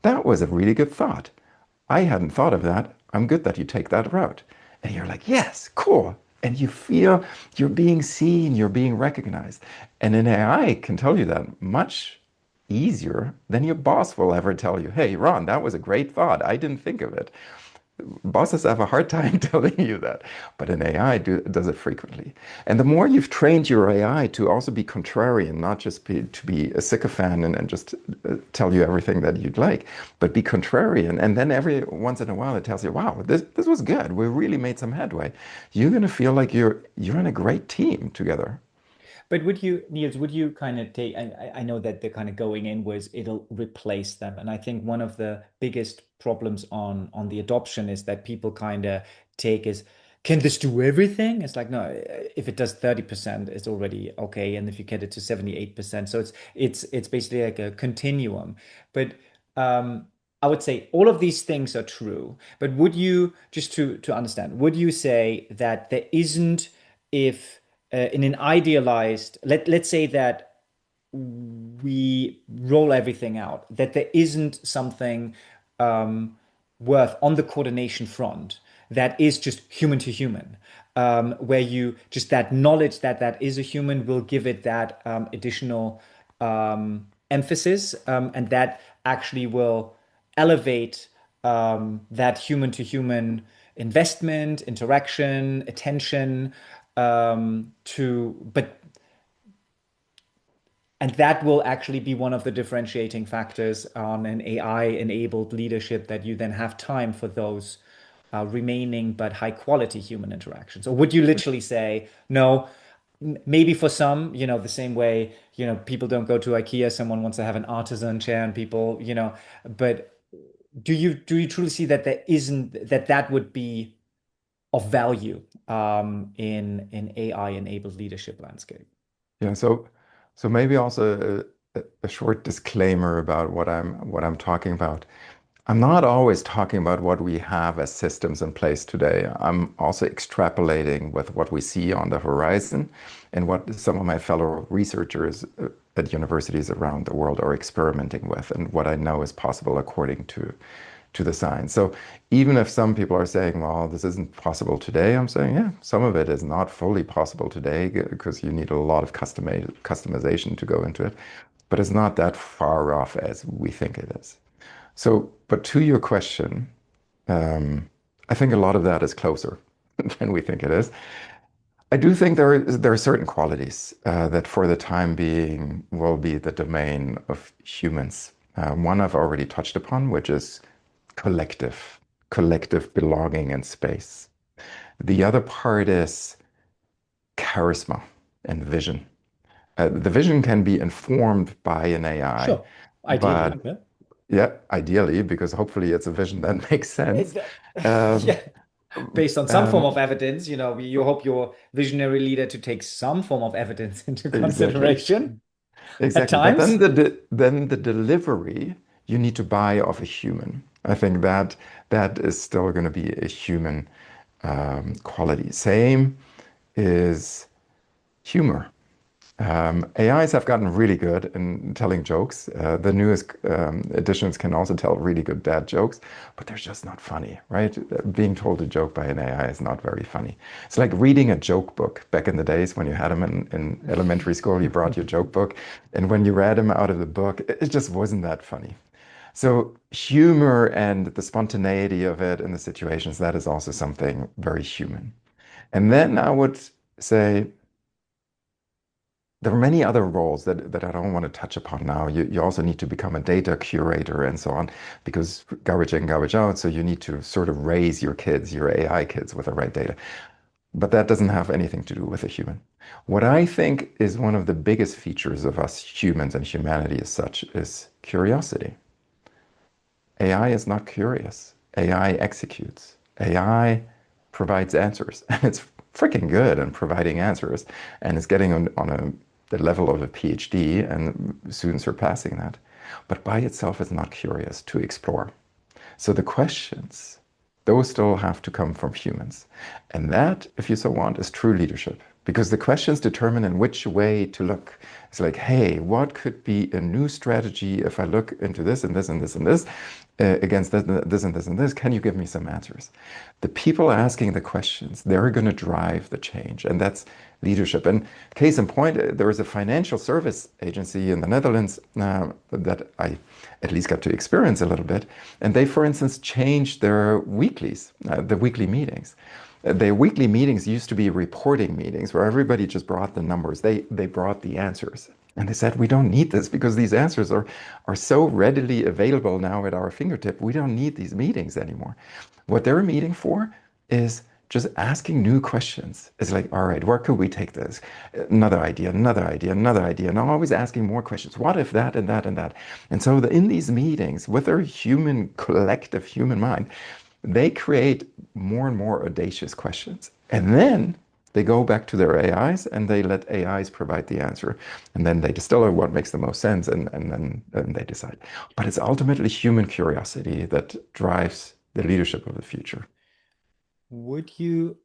that was a really good thought. I hadn't thought of that. I'm good that you take that route. And you're like, yes, cool. And you feel you're being seen, you're being recognized. And an AI can tell you that much easier than your boss will ever tell you, hey, Ron, that was a great thought. I didn't think of it. Bosses have a hard time telling you that, but an AI does it frequently. And the more you've trained your AI to also be contrarian, not just to be a sycophant and just tell you everything that you'd like, but be contrarian, and then every once in a while it tells you, wow, this was good. We really made some headway. You're going to feel like you're in a great team together. But Niels, would you kind of take, I know that the kind of going in was it'll replace them. And I think one of the biggest problems on the adoption is that people kind of take is, can this do everything? It's like, no, if it does 30%, it's already okay. And if you get it to 78%, so it's basically like a continuum. But I would say all of these things are true. But would you, just to understand, would you say that there isn't, if in an idealized, let's say that we roll everything out, that there isn't something worth on the coordination front that is just human to human, where you just that knowledge that that is a human will give it that additional emphasis, and that actually will elevate that human to human investment, interaction, attention, and that will actually be one of the differentiating factors on an AI-enabled leadership, that you then have time for those remaining but high-quality human interactions. Or would you literally say, no, maybe for some, the same way, people don't go to IKEA, someone wants to have an artisan chair and people, but do you truly see that there isn't, that would be of value in AI-enabled leadership landscape? Yeah, so maybe also a short disclaimer about what I'm talking about. I'm not always talking about what we have as systems in place today. I'm also extrapolating with what we see on the horizon and what some of my fellow researchers at universities around the world are experimenting with, and what I know is possible according to the science. So even if some people are saying, well, this isn't possible today, I'm saying, yeah, some of it is not fully possible today because you need a lot of customization to go into it, but it's not that far off as we think it is. So, but to your question, I think a lot of that is closer than we think it is. I do think there are certain qualities that for the time being will be the domain of humans. One I've already touched upon, which is collective belonging and space. The other part is charisma and vision. The vision can be informed by an AI, Sure. Ideally, but yeah. yeah, ideally, because hopefully it's a vision that makes sense. It- Um, yeah. Based on some form um, of evidence, you hope your visionary leader to take some form of evidence into exactly, consideration at exactly. But then times. the delivery you need to buy off a human. I think that that is still going to be a human quality. Same is humor. AIs have gotten really good in telling jokes. The newest editions can also tell really good dad jokes, but they're just not funny, right? Being told a joke by an AI is not very funny. It's like reading a joke book back in the days when you had them in elementary school, you brought your joke book, and when you read them out of the book, it just wasn't that funny. So humor and the spontaneity of it in the situations, that is also something very human. And then I would say, there are many other roles that I don't want to touch upon now. You also need to become a data curator and so on, because garbage in, garbage out. So you need to sort of raise your kids, your AI kids, with the right data. But that doesn't have anything to do with a human. What I think is one of the biggest features of us humans and humanity as such is curiosity. AI is not curious. AI executes. AI provides answers. And it's freaking good in providing answers. And it's getting the level of a PhD and soon surpassing that. But by itself, it's not curious to explore. So the questions, those still have to come from humans. And that, if you so want, is true leadership. Because the questions determine in which way to look. It's like, hey, what could be a new strategy if I look into this and this and this and this against this and this and this? Can you give me some answers? The people asking the questions, they're going to drive the change. And that's leadership. And case in point, there is a financial service agency in the Netherlands that I at least got to experience a little bit. And they, for instance, changed their weeklies, the weekly meetings. Their weekly meetings used to be reporting meetings where everybody just brought the numbers. They brought the answers. And they said, we don't need this because these answers are so readily available now at our fingertip. We don't need these meetings anymore. What they're meeting for is just asking new questions. It's like, all right, where could we take this? Another idea, another idea, another idea. And I'm always asking more questions. What if that and that and that? And so in these meetings, with their human, collective human mind, they create more and more audacious questions. And then they go back to their AIs and they let AIs provide the answer. And then they distill what makes the most sense and then they decide. But it's ultimately human curiosity that drives the leadership of the future. Would you?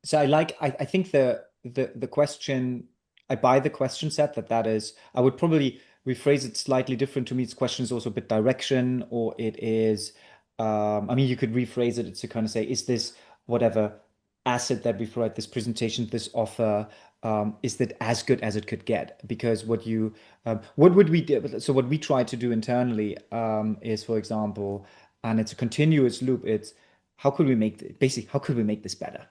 So I think the question, I buy the question set that is, I would probably rephrase it slightly different. To me, its question is also a bit direction, or it is, I mean, you could rephrase it to kind of say, is this whatever asset that we provide, this presentation, this offer, is that as good as it could get? Because what would we do? So what we try to do internally, is, for example, and it's a continuous loop. It's how could we basically, how could we make this better?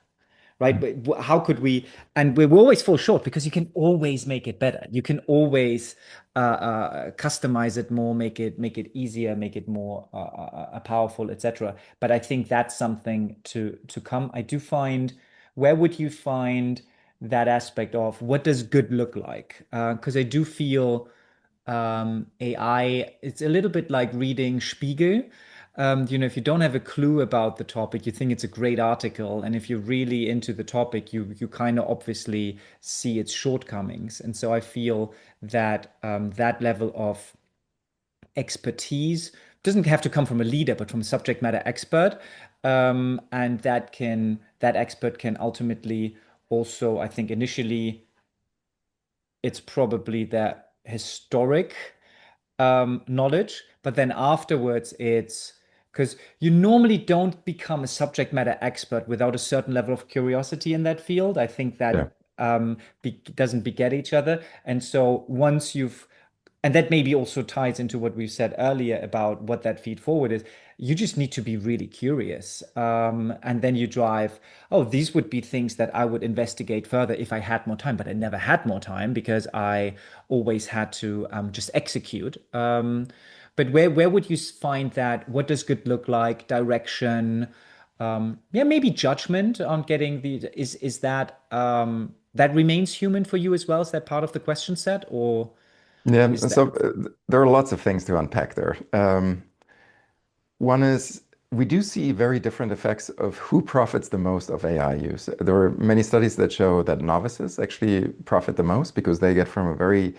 Right? But how could we? And we always fall short because you can always make it better. You can always customize it more, make it easier, make it more powerful, etc. But I think that's something to come. I do find, where would you find that aspect of what does good look like? Because I do feel AI, it's a little bit like reading Spiegel. If you don't have a clue about the topic, you think it's a great article, and if you're really into the topic, you kind of obviously see its shortcomings. And so I feel that that level of expertise doesn't have to come from a leader, but from a subject matter expert, and that expert can ultimately also, I think, initially it's probably that historic knowledge, but then afterwards it's because you normally don't become a subject matter expert without a certain level of curiosity in that field. I think Yeah. that doesn't beget each other. And so once you've, and that maybe also ties into what we said earlier about what that feed forward is. You just need to be really curious. And then you drive, oh, these would be things that I would investigate further if I had more time, but I never had more time because I always had to just execute. But where would you find that? What does good look like? Direction? Yeah, maybe judgment on getting is that that remains human for you as well? Is that part of the question set, or Yeah, is that? so there are lots of things to unpack there. One is we do see very different effects of who profits the most of AI use. There are many studies that show that novices actually profit the most because they get from a very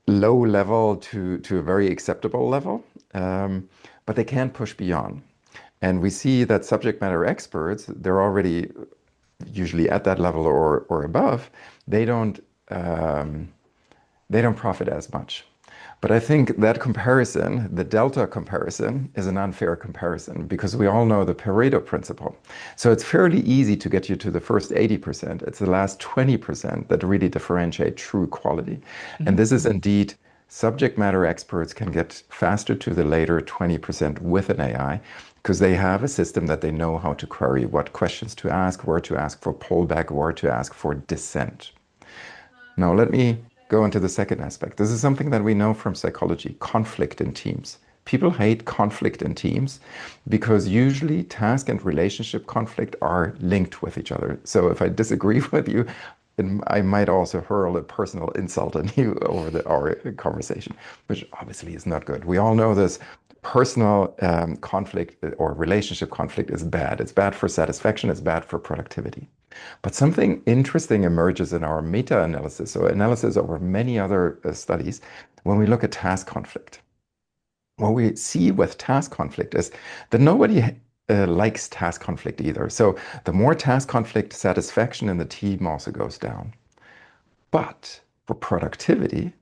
low level to a very acceptable level, but they can't push beyond. And we see that subject matter experts, they're already usually at that level or above, they don't profit as much. But I think that comparison, the delta comparison, is an unfair comparison because we all know the Pareto principle. So it's fairly easy to get you to the first 80%. It's the last 20% that really differentiate true quality. And this is indeed subject matter experts can get faster to the later 20% with an AI because they have a system that they know how to query, what questions to ask, where to ask for pullback, where to ask for dissent. Now, let me go into the second aspect. This is something that we know from psychology, conflict in teams. People hate conflict in teams because usually task and relationship conflict are linked with each other. So if I disagree with you, I might also hurl a personal insult on you over our conversation, which obviously is not good. We all know this. Personal conflict or relationship conflict is bad. It's bad for satisfaction. It's bad for productivity. But something interesting emerges in our meta-analysis, so analysis over many other studies, when we look at task conflict. What we see with task conflict is that nobody likes task conflict either. So the more task conflict, satisfaction in the team also goes down. But for productivity,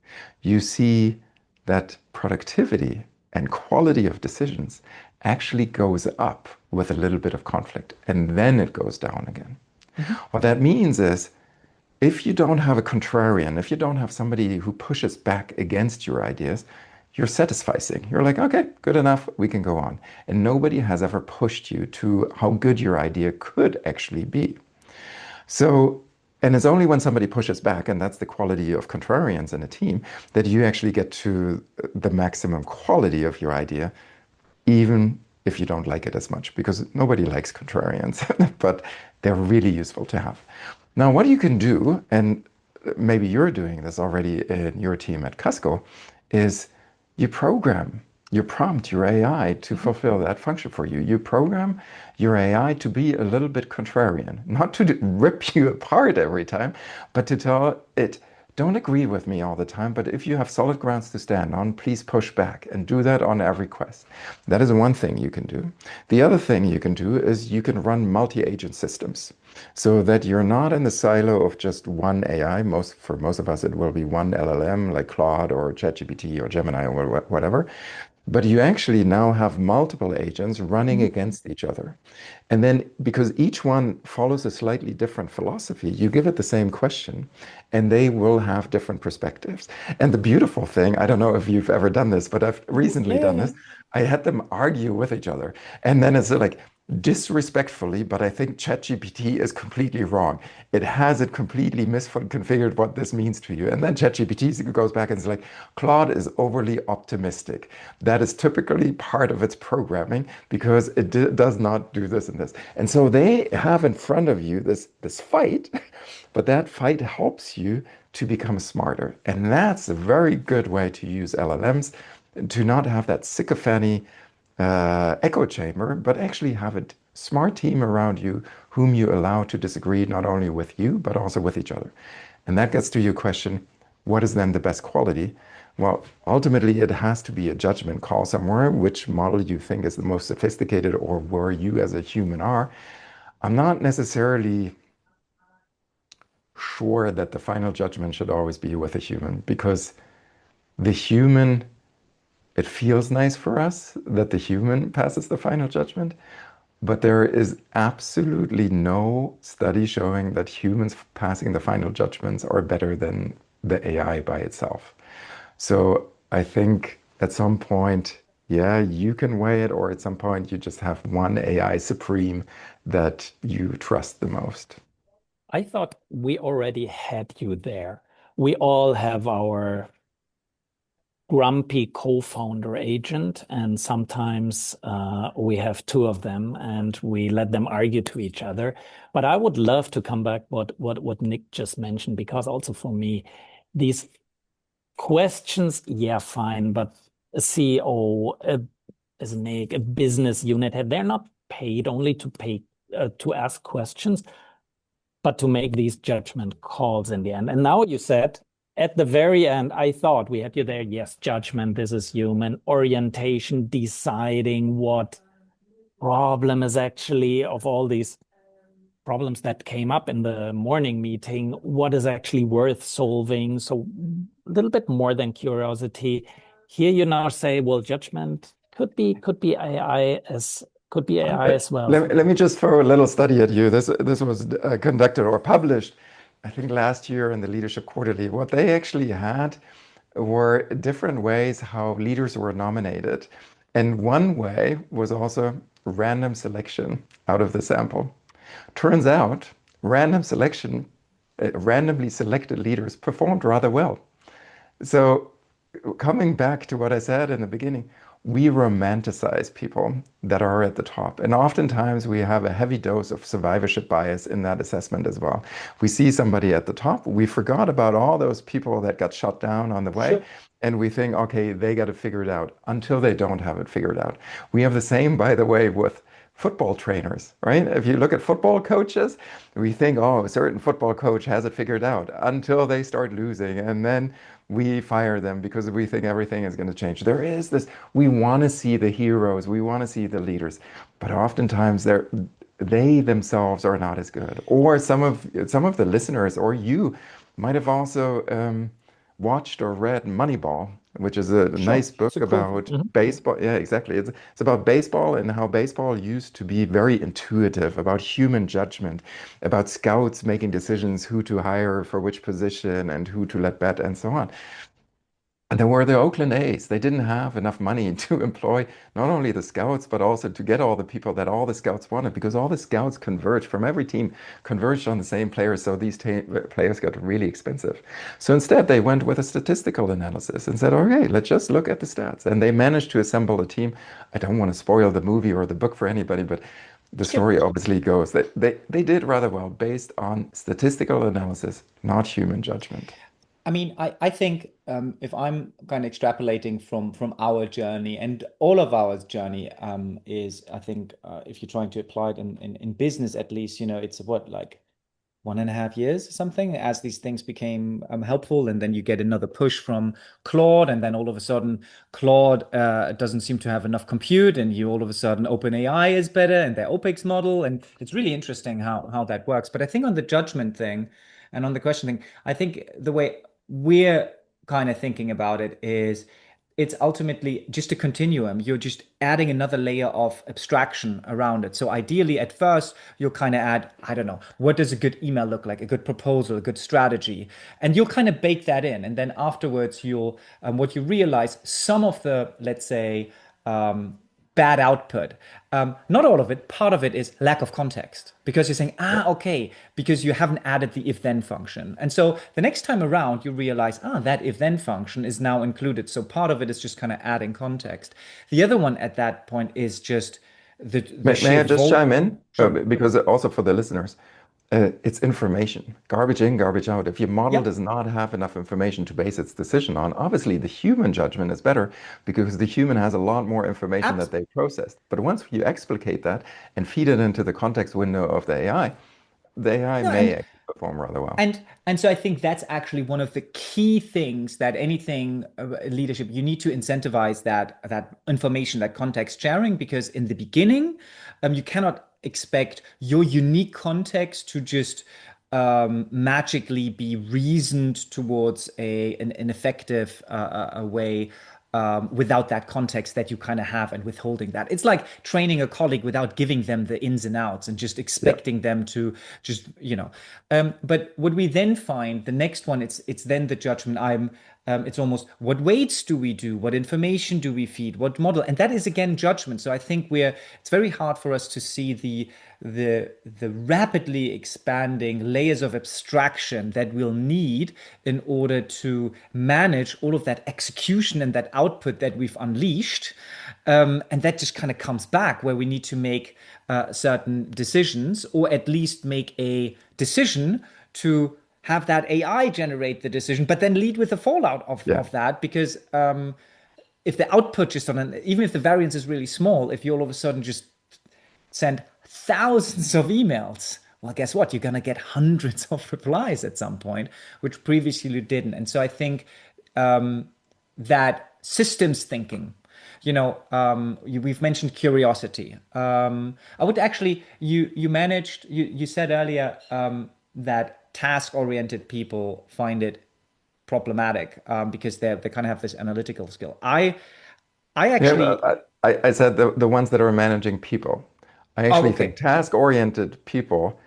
you see that productivity and quality of decisions actually goes up with a little bit of conflict, and then it goes down again. What that means is if you don't have a contrarian, if you don't have somebody who pushes back against your ideas, you're satisficing. You're like, okay, good enough, we can go on. And nobody has ever pushed you to how good your idea could actually be. So, and it's only when somebody pushes back, and that's the quality of contrarians in a team, that you actually get to the maximum quality of your idea, even if you don't like it as much, because nobody likes contrarians, but they're really useful to have. Now, what you can do, and maybe you're doing this already in your team at KASKO, is you program, you prompt your AI to fulfill that function for you. You program your AI to be a little bit contrarian, not to rip you apart every time, but to tell it, don't agree with me all the time, but if you have solid grounds to stand on, please push back and do that on every quest. That is one thing you can do. The other thing you can do is you can run multi-agent systems so that you're not in the silo of just one AI. For most of us, it will be one LLM like Claude or ChatGPT or Gemini or whatever. But you actually now have multiple agents running against each other. And then because each one follows a slightly different philosophy, you give it the same question and they will have different perspectives. And the beautiful thing, I don't know if you've ever done this, but I've recently done this. I had them argue with each other. And then it's like, disrespectfully, but I think ChatGPT is completely wrong. It has it completely misconfigured what this means to you. And then ChatGPT goes back and is like, Claude is overly optimistic. That is typically part of its programming because it does not do this and this. And so they have in front of you this fight, but that fight helps you to become smarter. And that's a very good way to use LLMs, to not have that sycophancy echo chamber, but actually have a smart team around you whom you allow to disagree not only with you, but also with each other. And that gets to your question, what is then the best quality? Well, ultimately, it has to be a judgment call somewhere, which model you think is the most sophisticated or where you as a human are. I'm not necessarily sure that the final judgment should always be with a human because the human, it feels nice for us that the human passes the final judgment, but there is absolutely no study showing that humans passing the final judgments are better than the AI by itself. So I think at some point, yeah, you can weigh it, or at some point you just have one AI supreme that you trust the most. I thought we already had you there. We all have our grumpy co-founder agent, and sometimes we have two of them and we let them argue to each other. But I would love to come back what Nick just mentioned, because also for me, these questions, yeah, fine, but a CEO, as Nick, a business unit head, they're not paid only to ask questions, but to make these judgment calls in the end. And now you said at the very end, I thought we had you there. Yes, judgment, this is human. Orientation, deciding what problem is actually, of all these problems that came up in the morning meeting, what is actually worth solving. So a little bit more than curiosity. Here you now say, well, judgment could be AI as well. Let me just throw a little study at you. This was conducted or published, I think, last year in the Leadership Quarterly. What they actually had were different ways how leaders were nominated. And one way was also random selection out of the sample. Turns out random selection, randomly selected leaders performed rather well. So coming back to what I said in the beginning, we romanticize people that are at the top. And oftentimes we have a heavy dose of survivorship bias in that assessment as well. We see somebody at the top, we forgot about all those people that got shut down on the way. Sure. And we think, okay, they got to figure it out, until they don't have it figured out. We have the same, by the way, with football trainers, right? If you look at football coaches, we think, oh, a certain football coach has it figured out, until they start losing. And then we fire them because we think everything is going to change. There is this, we want to see the heroes, we want to see the leaders, but oftentimes they themselves are not as good. Or some of the listeners or you might have also watched or read Moneyball, which is a nice book about baseball. Yeah, exactly. It's about baseball and how baseball used to be very intuitive, about human judgment, about scouts making decisions who to hire for which position and who to let bet and so on. And there were the Oakland A's. They didn't have enough money to employ not only the scouts, but also to get all the people that all the scouts wanted, because all the scouts converged from every team, converged on the same players. So these players got really expensive. So instead, they went with a statistical analysis and said, okay, let's just look at the stats. And they managed to assemble a team. I don't want to spoil the movie or the book for anybody, but the story obviously goes that they did rather well based on statistical analysis, not human judgment. I mean, I think if I'm kind of extrapolating from our journey, and all of our journey is, I think, if you're trying to apply it in business, at least, it's what, like 1.5 years or something, as these things became helpful. And then you get another push from Claude, and then all of a sudden Claude doesn't seem to have enough compute, and you all of a sudden OpenAI is better and their OPEX model. And it's really interesting how that works. But I think on the judgment thing and on the question thing, I think the way we're kind of thinking about it is, it's ultimately just a continuum. You're just adding another layer of abstraction around it. So ideally, at first, you'll kind of add, I don't know, what does a good email look like, a good proposal, a good strategy? And you'll kind of bake that in. And then afterwards, you'll, what you realize, some of the, let's say, bad output, not all of it, part of it is lack of context, because you're saying, okay, because you haven't added the if-then function. And so the next time around, you realize, that if-then function is now included. So part of it is just kind of adding context. The other one at that point is just the May I just chime in? Because also for the listeners, it's information, garbage in, garbage out. If your model does not have enough information to base its decision on, obviously the human judgment is better, because the human has a lot more information that they processed. But once you explicate that and feed it into the context window of the AI may perform rather well. And so I think that's actually one of the key things that anything leadership, you need to incentivize that information, that context sharing, because in the beginning, you cannot expect your unique context to just magically be reasoned towards an effective way without that context that you kind of have, and withholding that. It's like training a colleague without giving them the ins and outs and just expecting them to just, but what we then find, the next one, it's then the judgment. It's almost what weights do we do? What information do we feed? What model? And that is again judgment. So I think it's very hard for us to see the rapidly expanding layers of abstraction that we'll need in order to manage all of that execution and that output that we've unleashed. And that just kind of comes back where we need to make certain decisions, or at least make a decision to have that AI generate the decision, but then lead with the fallout of that. Because if the output just even if the variance is really small, if you all of a sudden just send thousands of emails, well, guess what? You're going to get hundreds of replies at some point, which previously you didn't. And so I think that systems thinking, we've mentioned curiosity. I would actually, you said earlier that task-oriented people find it problematic because they kind of have this analytical skill. I actually, I said the ones that are managing people. I actually think task-oriented people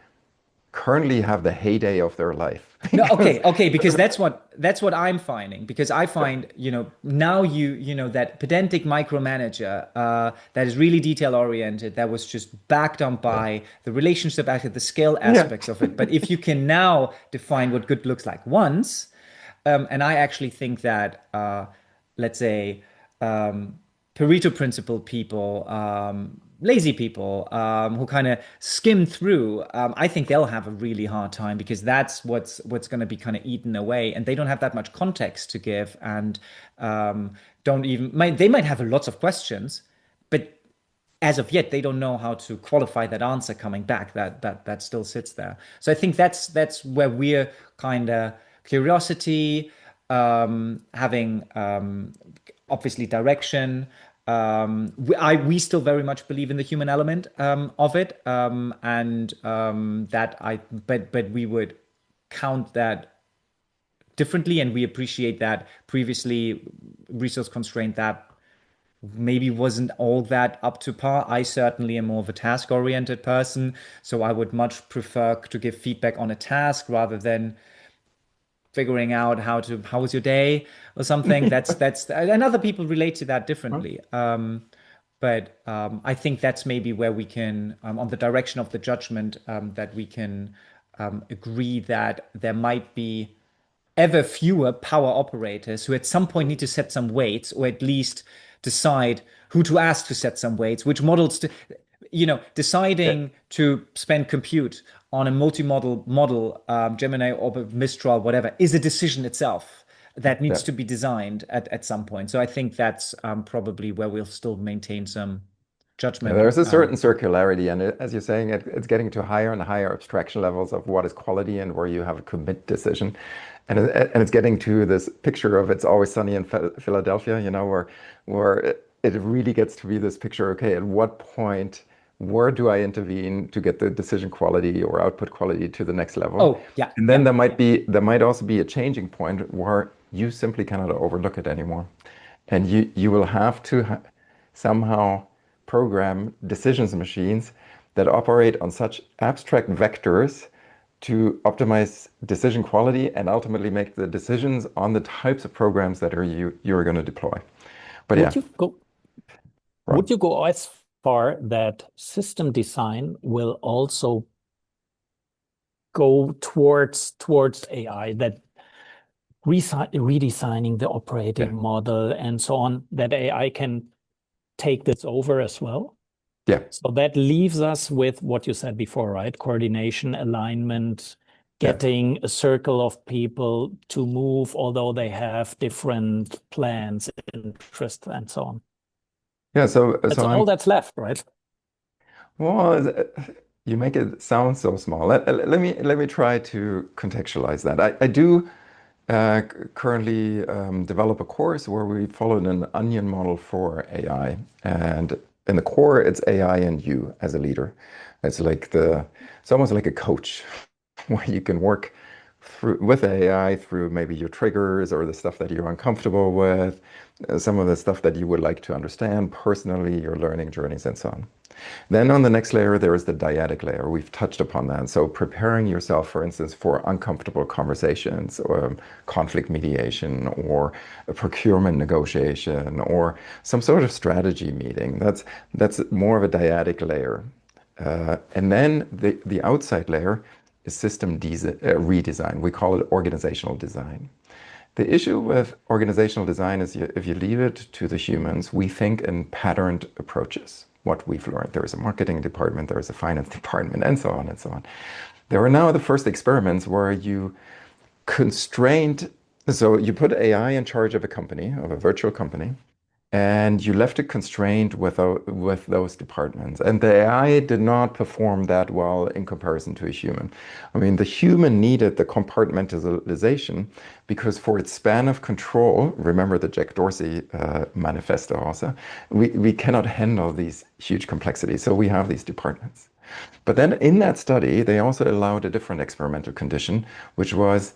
currently have the heyday of their life. No, okay, because that's what I'm finding. Because I find, now that pedantic micromanager that is really detail-oriented, that was just backed up by the relationship, actually the scale aspects of it. But if you can now define what good looks like once, and I actually think that, let's say, Pareto principle people, lazy people who kind of skim through, I think they'll have a really hard time, because that's what's going to be kind of eaten away, and they don't have that much context to give, and they might have lots of questions, but as of yet they don't know how to qualify that answer coming back that still sits there. So I think that's where we're kind of curiosity, having obviously direction. We still very much believe in the human element of it, but we would count that differently, and we appreciate that previously resource constraint that maybe wasn't all that up to par. I certainly am more of a task-oriented person, so I would much prefer to give feedback on a task rather than figuring out how was your day or something. That's and other people relate to that differently. But I think that's maybe where we can, on the direction of the judgment, that we can agree that there might be ever fewer power operators who at some point need to set some weights, or at least decide who to ask to set some weights, which models to, deciding to spend compute on a multi-model model, Gemini or Mistral, whatever, is a decision itself that needs to be designed at some point. So I think that's probably where we'll still maintain some judgment. There's a certain circularity, and as you're saying, it's getting to higher and higher abstraction levels of what is quality and where you have a commit decision. And it's getting to this picture of It's Always Sunny in Philadelphia, where it really gets to be this picture, okay, at what point, where do I intervene to get the decision quality or output quality to the next level? Oh, yeah. And then there might also be a changing point where you simply cannot overlook it anymore. And you will have to somehow program decisions machines that operate on such abstract vectors to optimize decision quality and ultimately make the decisions on the types of programs that you're going to deploy. But would you go as far that system design will also go towards AI, that redesigning the operating model and so on, that AI can take this over as well? Yeah. So that leaves us with what you said before, right? Coordination, alignment, getting a circle of people to move, although they have different plans, interests, and so on. Yeah, so That's all that's left, right? Well, you make it sound so small. Let me try to contextualize that. I do currently develop a course where we followed an onion model for AI, and in the core, it's AI and you as a leader. It's almost like a coach, where you can work with AI through maybe your triggers or the stuff that you're uncomfortable with, some of the stuff that you would like to understand personally, your learning journeys, and so on. Then on the next layer, there is the dyadic layer. We've touched upon that. So preparing yourself, for instance, for uncomfortable conversations or conflict mediation or a procurement negotiation or some sort of strategy meeting. That's more of a dyadic layer. And then the outside layer is system redesign. We call it organizational design. The issue with organizational design is if you leave it to the humans, we think in patterned approaches. What we've learned. There is a marketing department, there is a finance department, and so on and so on. There are now the first experiments where you so you put AI in charge of a company, of a virtual company, and you left it constrained with those departments. And the AI did not perform that well in comparison to a human. I mean, the human needed the compartmentalization because for its span of control, remember the Jack Dorsey manifesto also, we cannot handle these huge complexities. So we have these departments. But then in that study, they also allowed a different experimental condition, which was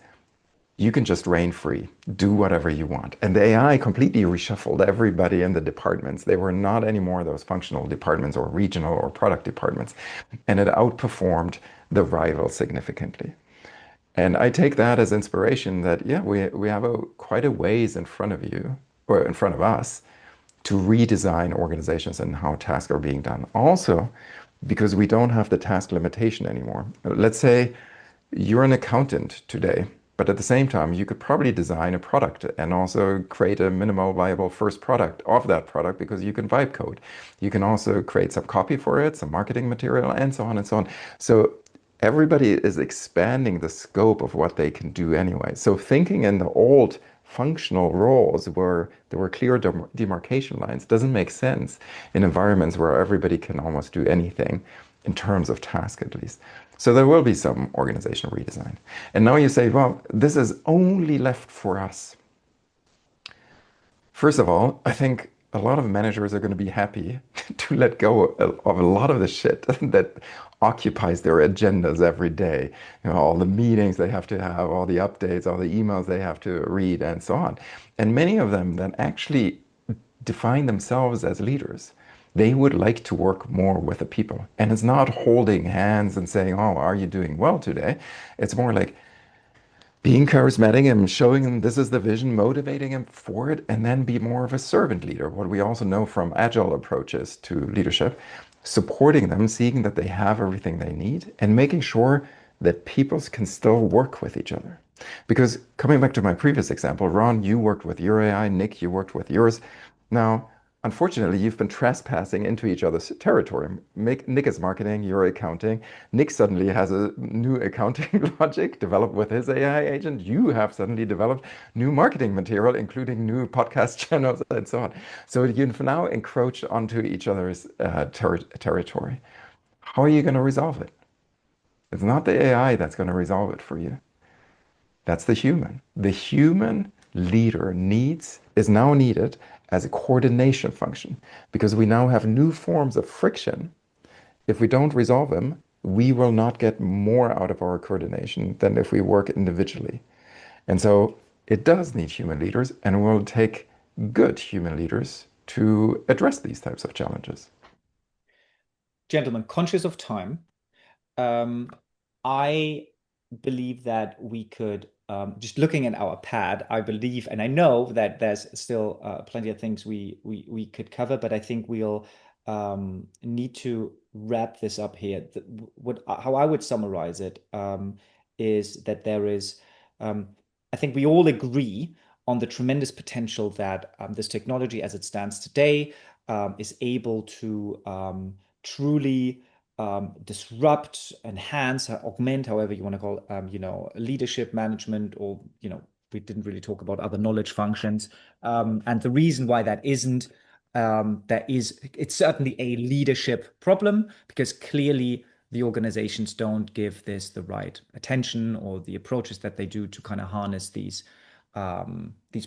you can just reign free, do whatever you want. And the AI completely reshuffled everybody in the departments. They were not anymore those functional departments or regional or product departments. And it outperformed the rival significantly. And I take that as inspiration that, yeah, we have quite a ways in front of you, or in front of us, to redesign organizations and how tasks are being done. Also, because we don't have the task limitation anymore. Let's say you're an accountant today. But at the same time, you could probably design a product and also create a minimal viable first product of that product because you can vibe code. You can also create some copy for it, some marketing material, and so on and so on. So everybody is expanding the scope of what they can do anyway. So thinking in the old functional roles where there were clear demarcation lines doesn't make sense in environments where everybody can almost do anything in terms of task at least. So there will be some organizational redesign. And now you say, well, this is only left for us. First of all, I think a lot of managers are going to be happy to let go of a lot of the shit that occupies their agendas every day. You know, all the meetings they have to have, all the updates, all the emails they have to read, and so on. And many of them then actually define themselves as leaders. They would like to work more with the people. And it's not holding hands and saying, oh, are you doing well today? It's more like being charismatic and showing them this is the vision, motivating them for it, and then be more of a servant leader. What we also know from agile approaches to leadership, supporting them, seeing that they have everything they need, and making sure that people can still work with each other. Because coming back to my previous example, Ron, you worked with your AI, Nick, you worked with yours. Now, unfortunately, you've been trespassing into each other's territory. Nick is marketing, you're accounting. Nick suddenly has a new accounting logic developed with his AI agent. You have suddenly developed new marketing material, including new podcast channels and so on. So you've now encroached onto each other's territory. How are you going to resolve it? It's not the AI that's going to resolve it for you. That's the human. The human leader is now needed as a coordination function because we now have new forms of friction. If we don't resolve them, we will not get more out of our coordination than if we work individually. And so it does need human leaders, and it will take good human leaders to address these types of challenges. Gentlemen, conscious of time, I believe that we could, just looking at our pad, I believe, and I know that there's still plenty of things we could cover, but I think we'll need to wrap this up here. How I would summarize it is that there is, I think we all agree on the tremendous potential that this technology as it stands today is able to truly disrupt, enhance, augment, however you want to call it, leadership, management, or, we didn't really talk about other knowledge functions. And the reason why that isn't, it's certainly a leadership problem because clearly the organizations don't give this the right attention or the approaches that they do to kind of harness these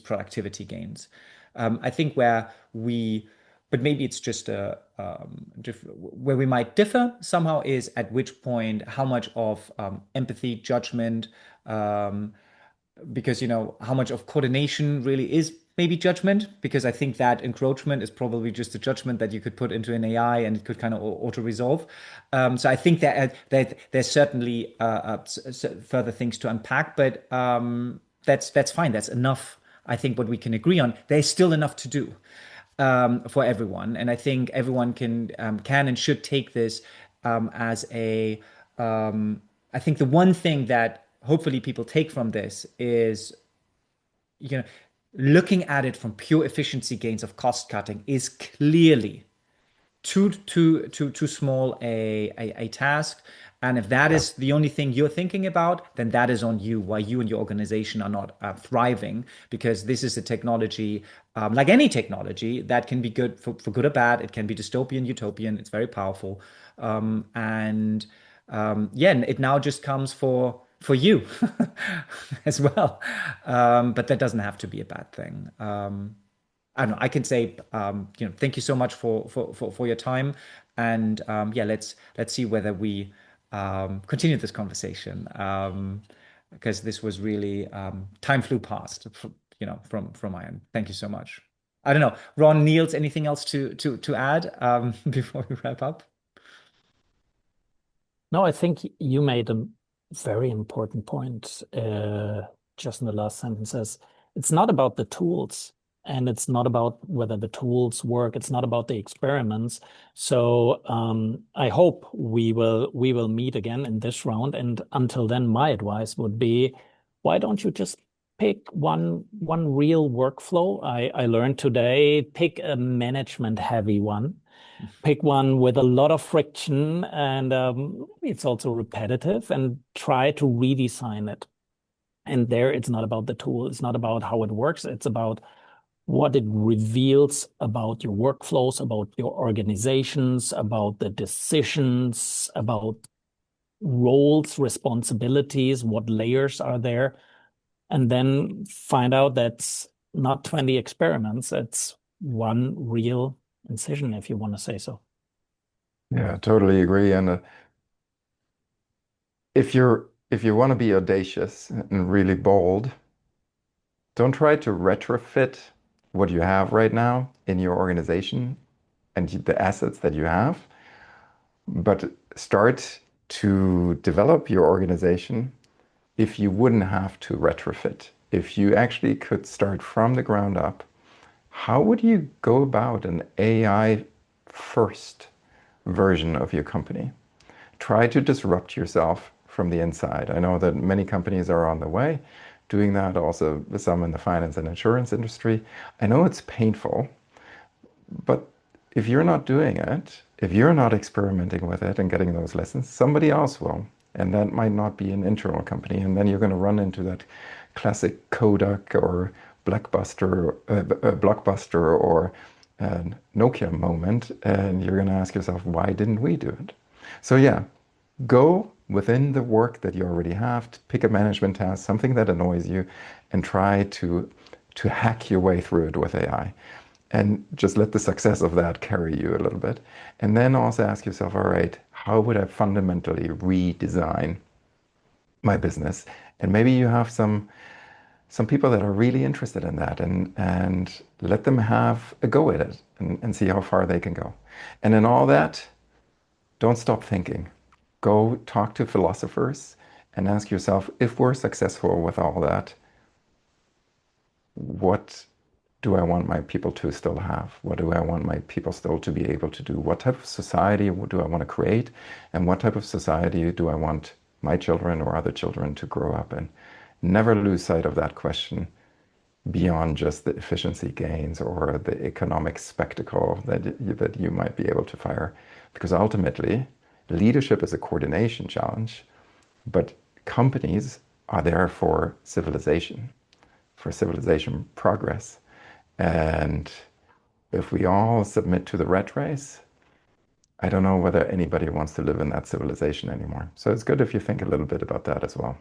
productivity gains. I think where we but maybe it's just where we might differ somehow is at which point, how much of empathy, judgment, um, because how much of coordination really is maybe judgment, because I think that encroachment is probably just a judgment that you could put into an AI and it could kind of auto resolve. So I think that there's certainly further things to unpack, but that's fine. That's enough. I think what we can agree on, there's still enough to do for everyone, and I think everyone can and should take this as a. I think the one thing that hopefully people take from this is, you know, looking at it from pure efficiency gains of cost cutting is clearly too small a task. And if that is the only thing you're thinking about, then that is on you, why you and your organization are not thriving, because this is a technology, like any technology, that can be good for good or bad. It can be dystopian, utopian. It's very powerful. And yeah, it now just comes for you as well. But that doesn't have to be a bad thing. I don't know. I can say, thank you so much for your time, and yeah, let's see whether we continue this conversation, because this was really time flew past, from my end. Thank you so much. I don't know, Ron, Niels, anything else to add before we wrap up? No, I think you made a very important point just in the last sentences. It's not about the tools, and it's not about whether the tools work. It's not about the experiments. So I hope we will meet again in this round. And until then, my advice would be, why don't you just pick one real workflow? I learned today, pick a management heavy one. Pick one with a lot of friction, and it's also repetitive, and try to redesign it. And there, it's not about the tool. It's not about how it works. It's about what it reveals about your workflows, about your organizations, about the decisions, about roles, responsibilities, what layers are there. And then find out that's not 20 experiments. It's one real incision, if you want to say so. Yeah, totally agree. And if you want to be audacious and really bold, don't try to retrofit what you have right now in your organization and the assets that you have, but start to develop your organization if you wouldn't have to retrofit. If you actually could start from the ground up, how would you go about an AI first version of your company? Try to disrupt yourself from the inside. I know that many companies are on the way doing that, also some in the finance and insurance industry. I know it's painful, but if you're not doing it, if you're not experimenting with it and getting those lessons, somebody else will. And that might not be an internal company. And then you're going to run into that classic Kodak or Blockbuster or Nokia moment. And you're going to ask yourself, why didn't we do it? So yeah, go within the work that you already have, to pick a management task, something that annoys you, and try to hack your way through it with AI. And just let the success of that carry you a little bit. And then also ask yourself, all right, how would I fundamentally redesign my business? And maybe you have some people that are really interested in that, and let them have a go at it and see how far they can go. And in all that, don't stop thinking. Go talk to philosophers and ask yourself, if we're successful with all that, what do I want my people to still have? What do I want my people still to be able to do? What type of society do I want to create? And what type of society do I want my children or other children to grow up in? Never lose sight of that question beyond just the efficiency gains or the economic spectacle that you might be able to fire. Because ultimately, leadership is a coordination challenge, but companies are there for civilization progress. And if we all submit to the rat race, I don't know whether anybody wants to live in that civilization anymore. So it's good if you think a little bit about that as well.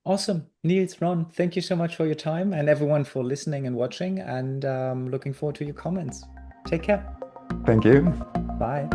Awesome. Niels, Ron, thank you so much for your time, and everyone for listening and watching, and looking forward to your comments. Take care. Thank you. Bye.